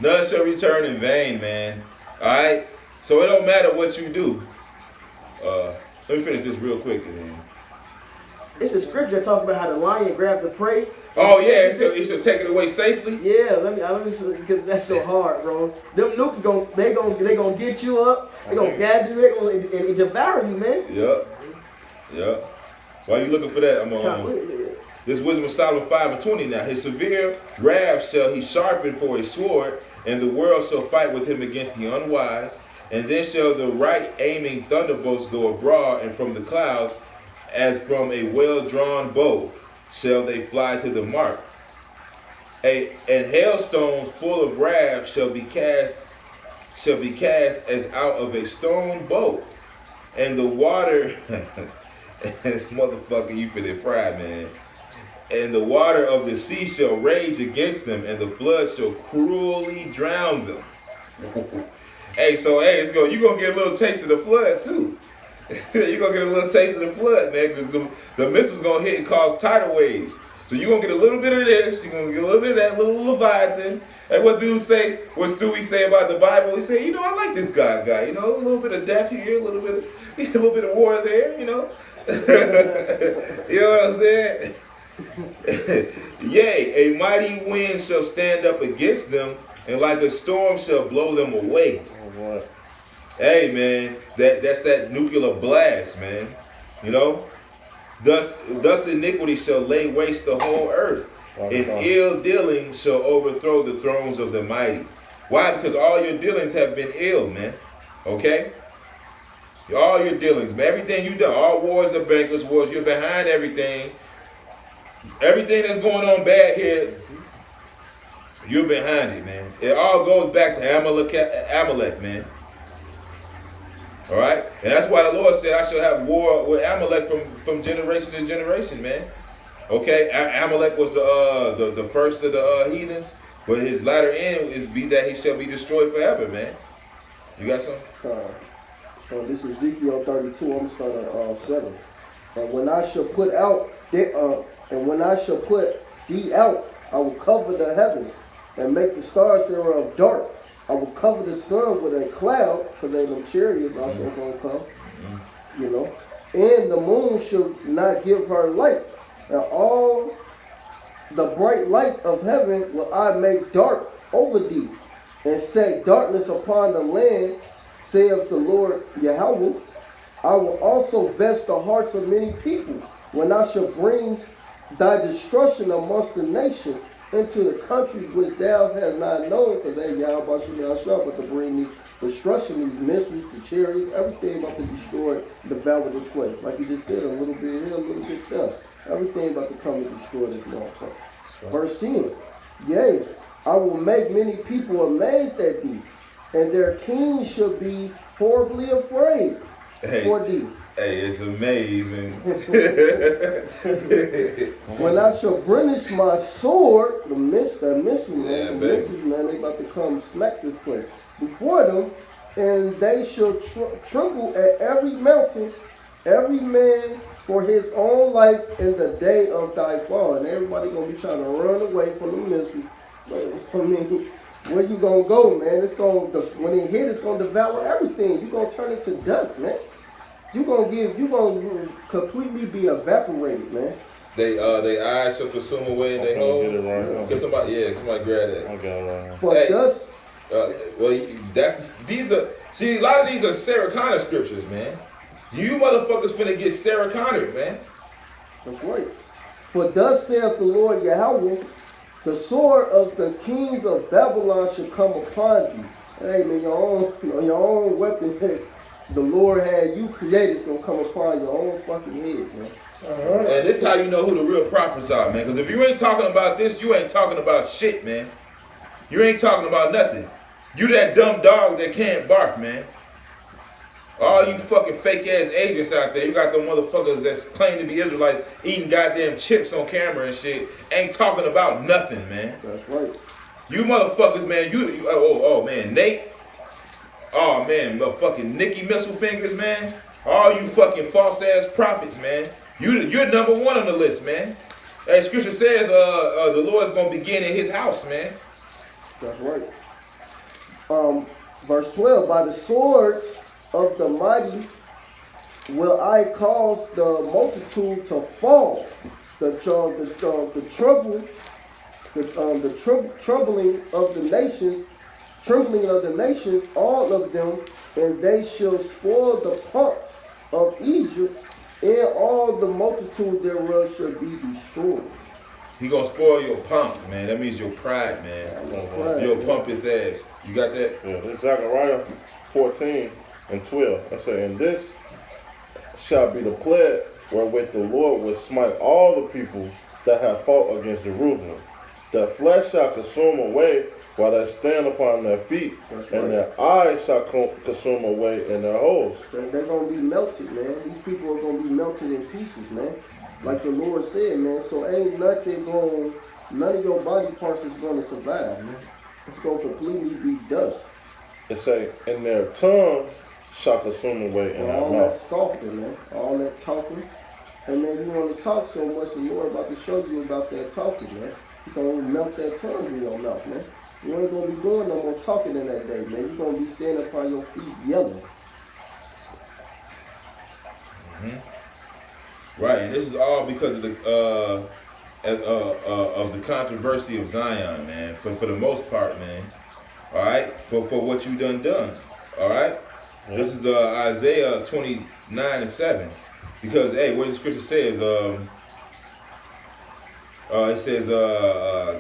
None shall return in vain, man. All right. So it don't matter what you do. Let me finish this real quick, man. It's a scripture that talks about how the lion grabbed the prey. Oh yeah, he should take it away safely. Yeah, let me because that's so hard, bro. Them nukes they gonna get you up. They gonna gather you. They gonna and devour you, man. Yep. While you looking for that, I'm this Wisdom of Solomon 5:20 now. His severe wrath shall he sharpen for a sword, and the world shall fight with him against the unwise. And then shall the right aiming thunderbolts go abroad, and from the clouds, as from a well-drawn bow, shall they fly to the mark. And hailstones full of wrath shall be cast as out of a stone bow, and the water, motherfucker, you finna fry, man. And the water of the sea shall rage against them, and the flood shall cruelly drown them. Hey, you're gonna get a little taste of the flood too. You're gonna get a little taste of the flood, man, because the missile's gonna hit and cause tidal waves. So you're gonna get a little bit of this, you're gonna get a little bit of that little Leviathan. And what Stewie say about the Bible? He say, I like this guy, a little bit of death here, a little bit of war there, You know what I'm saying? Yea, a mighty wind shall stand up against them, and like a storm shall blow them away. Oh, hey, man, that's that nuclear blast, man. Thus iniquity shall lay waste the whole earth, and ill dealing shall overthrow the thrones of the mighty. Why? Because all your dealings have been ill, man. Okay? All your dealings, man. Everything you done, all wars are bankers' wars. You're behind everything. Everything that's going on bad here, you're behind it, man. It all goes back to Amalek, man. All right? And that's why the Lord said I shall have war with Amalek from generation to generation, man. Okay? Amalek was the first of the heathens, but his latter end is that he shall be destroyed forever, man. You got something? So this is Ezekiel 32. I'm going to start at 7. And when I shall put thee out, I will cover the heavens and make the stars thereof dark. I will cover the sun with a cloud, because they them chariots also going to come. And the moon shall not give her light. And all the bright lights of heaven will I make dark over thee, and set darkness upon the land, saith the Lord Yahweh. I will also vest the hearts of many people when I shall bring thy destruction amongst the nations into the countries which thou hast not known, because they Yahweh but to bring these destruction, these missiles, the chariots, everything about to destroy, devour this place. Like you just said, a little bit here, a little bit there. Everything about to come and destroy this motherfucker. Verse 10. Yea, I will make many people amazed at thee, and their kings shall be horribly afraid for thee. Hey, it's amazing. When I shall brandish my sword, the missile, man, the missiles, man, they about to come smack this place before them, and they shall tremble at every mountain, every man for his own life in the day of thy fall. And everybody gonna be trying to run away from the missiles. I mean, where you gonna go, man? It's gonna, when it hit, it's gonna devour everything. You gonna turn it to dust, man. You gonna completely be evaporated, man. They eyes shall consume away and they holes. Right. Cause somebody grab that. I got it right. For thus, well, these are a lot of these are Sarah Connor scriptures, man. You motherfuckers finna get Sarah Connor, man. that's right. For thus saith the Lord Yahweh, the sword of the kings of Babylon shall come upon thee. Hey man, your own weapon that the Lord had you created is gonna come upon your own fucking head, man. And this is how you know who the real prophets are, man. Because if you ain't talking about this, you ain't talking about shit, man. You ain't talking about nothing. You that dumb dog that can't bark, man. All you fucking fake ass agents out there, you got them motherfuckers that's claim to be Israelites eating goddamn chips on camera and shit, ain't talking about nothing, man. That's right. You motherfuckers, man, oh man, Nate. Oh man, motherfucking Nicky Missile Fingers, man. All you fucking false ass prophets, man. You're number one on the list, man. As scripture says, the Lord's gonna begin in his house, man. That's right. Verse 12, by the swords of the mighty will I cause the multitude to fall. The troubling of the nations, all of them, and they shall spoil the pomps of Egypt, and all the multitude thereof shall be destroyed. He gonna spoil your pump, man. That means your pride, man. Your pump his ass. You got that? Yeah, this is Zechariah 14 and 12. I say, and this shall be the plague wherewith the Lord will smite all the people that have fought against Jerusalem. Their flesh shall consume away while they stand upon their feet, and their eyes shall consume away in their holes. They're going to be melted, man. These people are going to be melted in pieces, man. Like the Lord said, man. So ain't nothing none of your body parts is going to survive, man. It's going to completely be dust. It say, and their tongue shall consume away in their all mouth. that scoffing, man. All that talking. And man, you want to talk so much, the Lord about to show you about that talking, man. He's going to melt that tongue in your mouth, man. You ain't going to be doing no more talking in that day, man. You're going to be standing upon your feet yelling. Right, and this is all because of the controversy of Zion, man. For the most part, man. All right, for what you done. All right, this is Isaiah 29:7. Because hey, what the scripture says, it says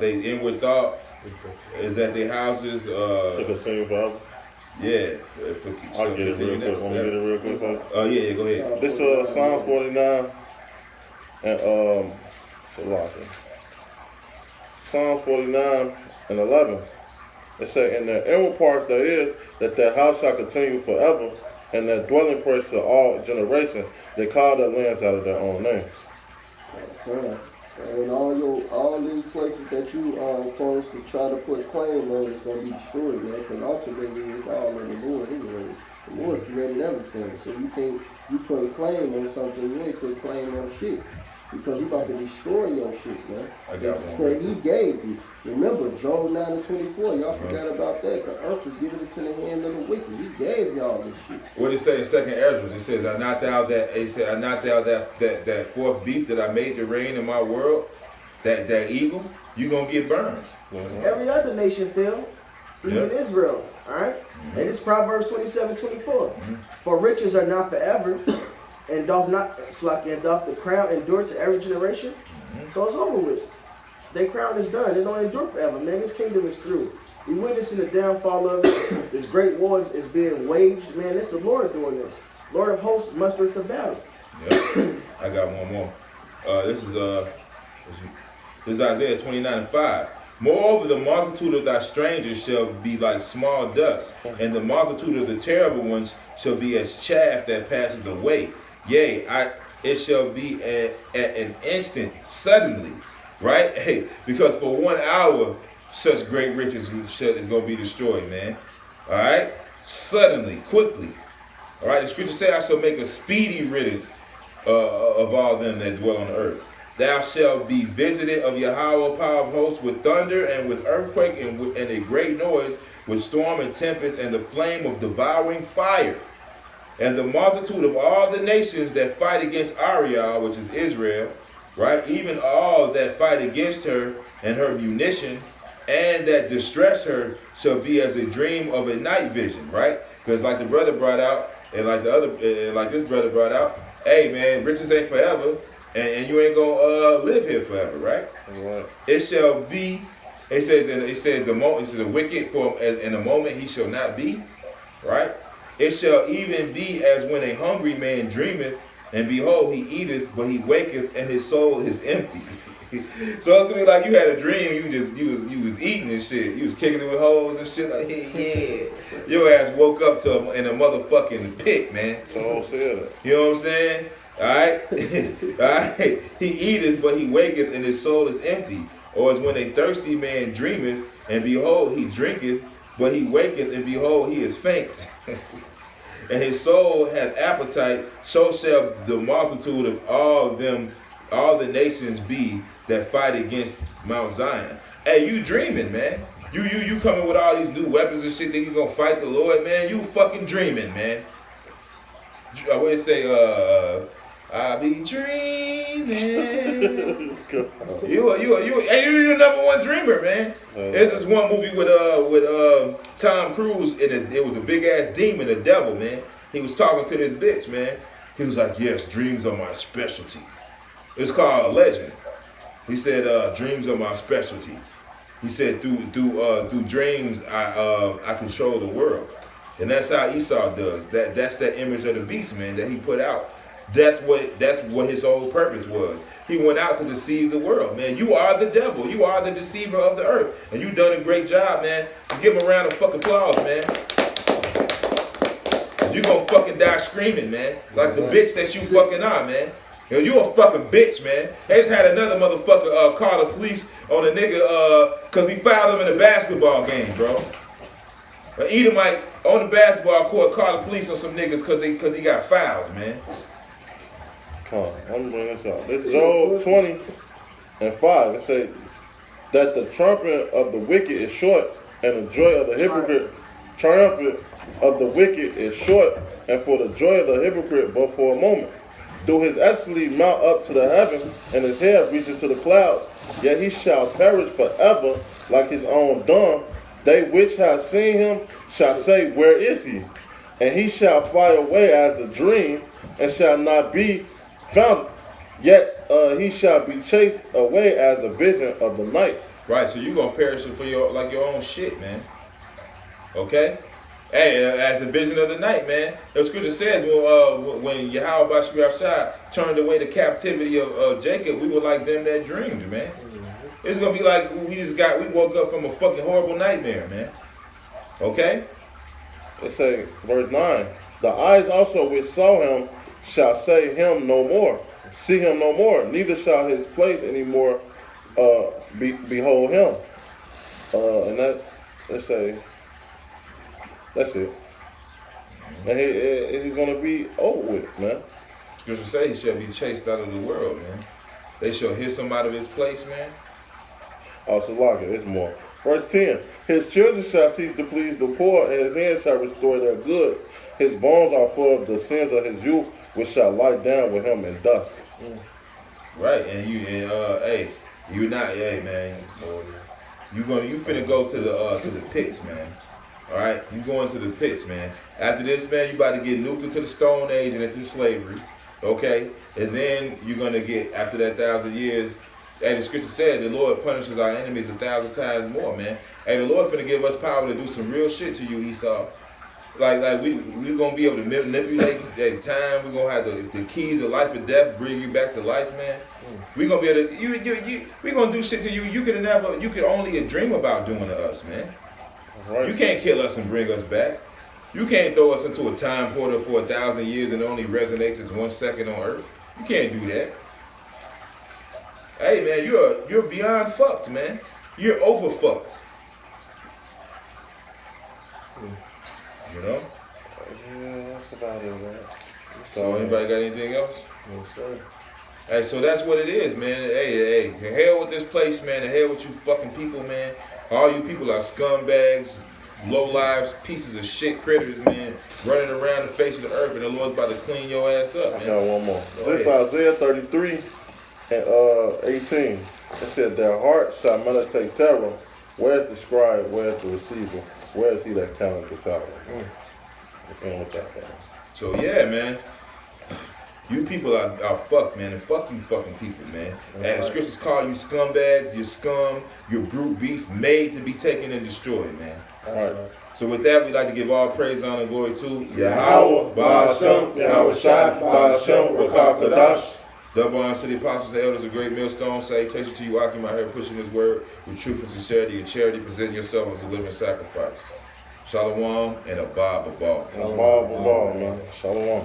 they inward thought is that their houses To continue forever. yeah. I'll get it real quick. Want me to get it real quick, folks? Yeah, go ahead. This Psalm 49 and Psalm 49 and 11. It say, in the inward parts there is that their house shall continue forever, and their dwelling place to all generations. They call their lands out of their own names. And all these places that you supposed to try to put claim on is gonna be destroyed, man. Because ultimately it's all in the Lord anyway. The Lord created everything. So you think you put a claim on something, you ain't put a claim on shit. Because he about to destroy your shit, man. I got one. That he gave you. Remember, Job 9 and 24, y'all forgot about that. The earth was given into the hand of the wicked. He gave y'all this shit. What did it say in 2nd Ezra? It says, "Are not thou that fourth beast that I made to reign in my world, that eagle? You gonna get burned." Every other nation fell, even Israel. All right. And it's Proverbs 27:24. For riches are not forever, and doth the crown endure to every generation? So it's over with. Their crown is done. It don't endure forever, man. This kingdom is through. We witnessing the downfall of it. This great war is being waged. Man, it's the Lord doing this. Lord of hosts mustereth the battle. Yep. I got one more. This is Isaiah 29:5. Moreover, the multitude of thy strangers shall be like small dust, and the multitude of the terrible ones shall be as chaff that passeth away. Yea, it shall be at an instant, suddenly, right? Hey, because for 1 hour, such great riches is going to be destroyed, man. All right? Suddenly, quickly. All right? The scripture say, I shall make a speedy riddance of all them that dwell on the earth. Thou shalt be visited of Yahweh, power of hosts, with thunder and with earthquake and a great noise, with storm and tempest and the flame of devouring fire. And the multitude of all the nations that fight against Ariel, which is Israel, right? Even all that fight against her and her munition, and that distress her, shall be as a dream of a night vision, right? Because like the brother brought out, and like this brother brought out, hey man, riches ain't forever, and you ain't gonna live here forever, right? Right. It shall be. It says the wicked for in a moment he shall not be, right? It shall even be as when a hungry man dreameth, and behold, he eateth, but he waketh, and his soul is empty. So it's gonna be like you had a dream, you was eating and shit, you was kicking it with hoes and shit, like hey, yeah. Your ass woke up in a motherfucking pit, man. You know what I'm saying? Alright? Alright? He eateth, but he waketh, and his soul is empty. Or as when a thirsty man dreameth, and behold, he drinketh, but he waketh, and behold, he is faint. And his soul hath appetite, so shall the multitude of all the nations be that fight against Mount Zion. Hey, you dreaming, man. You coming with all these new weapons and shit, think you gonna fight the Lord, man? You fucking dreaming, man. What it say, I be dreaming. You the number one dreamer, man. There's this one movie with Tom Cruise, and it was a big ass demon, a devil, man. He was talking to this bitch, man. He was like, yes, dreams are my specialty. It's called Legend. He said, dreams are my specialty. He said, through dreams, I control the world. And that's how Esau does. That's that image of the beast, man, that he put out. That's what his whole purpose was. He went out to deceive the world, man. You are the devil. You are the deceiver of the earth. And you done a great job, man. Give him a round of fucking applause, man. You gonna fucking die screaming, man. Like the bitch that you fucking are, man. You a fucking bitch, man. They just had another motherfucker call the police on a nigga cause he fouled him in a basketball game, bro. An Edomite on the basketball court called the police on some niggas cause he got fouled, man. Come on, let me bring this up. This Job 20:5. It says that the trumpet of the wicked is short, and the joy of the hypocrite triumphant of the wicked is short, and for the joy of the hypocrite but for a moment. Do his excellency mount up to the heaven, and his hair reaches to the clouds, yet he shall perish forever like his own dung. They which have seen him shall say, where is he? And he shall fly away as a dream, and shall not be found. Yet he shall be chased away as a vision of the night. Right, so you're gonna perish for your own shit, man. Okay? Hey, as a vision of the night, man. The scripture says when Yahweh Bashar turned away the captivity of Jacob, we were like them that dreamed, man. It's gonna be like we woke up from a fucking horrible nightmare, man. Okay? It say, verse 9, the eyes also which saw him shall say him no more, see him no more, neither shall his place anymore behold him. And let's say, that's it. And he's gonna be over with, man. Scripture say he shall be chased out of the world, man. They shall hiss him out of his place, man. Oh, so like it, it's more. Verse 10, his children shall cease to please the poor, and his hands shall restore their goods. His bones are full of the sins of his youth, which shall lie down with him in dust. Right, and you're not, hey man. So you finna go to the pits, man. All right, you going to the pits, man. After this, man, you about to get nuked into the Stone Age and into slavery, okay? And then you're gonna get, after that 1,000 years, hey, the scripture said the Lord punishes our enemies 1,000 times more, man. Hey, the Lord finna give us power to do some real shit to you, Esau. Like we gonna be able to manipulate that time. We gonna have the keys of life and death, bring you back to life, man. We gonna be able to we gonna do shit to you. You could only dream about doing to us, man. Right. You can't kill us and bring us back. You can't throw us into a time portal for 1,000 years and it only resonates as 1 second on Earth. You can't do that. Hey man, you're beyond fucked, man. You're over fucked. You know? Yeah, that's about it, man. So anybody got anything else? Yes, sir. Hey, so that's what it is, man. Hey, to hell with this place, man. To hell with you fucking people, man. All you people are scumbags, low lives, pieces of shit critters, man, running around the face of the earth, and the Lord's about to clean your ass up, I man. got one more. Go This ahead. Isaiah 33 and 18. It said, their heart shall meditate terror. Where's the scribe? Where's the receiver? Where is he that counted the tower? With that, man. So yeah, man. You people are fucked, man, and fuck you fucking people, man. And the scriptures call you scumbags, you're scum, you're brute beasts, made to be taken and destroyed, man. Alright. So with that, we'd like to give all praise, honor, and glory to Yahweh, Ba'ashem, Yahweh Shai, Ba'ashem, Rakah Kadash. Double honor to the apostles and elders, a great millstone. Salutation to you, Akim, out here pushing his word with truth and sincerity and charity, presenting yourself as a living sacrifice. Shalom and a Bob, Shalom, man. Shalom.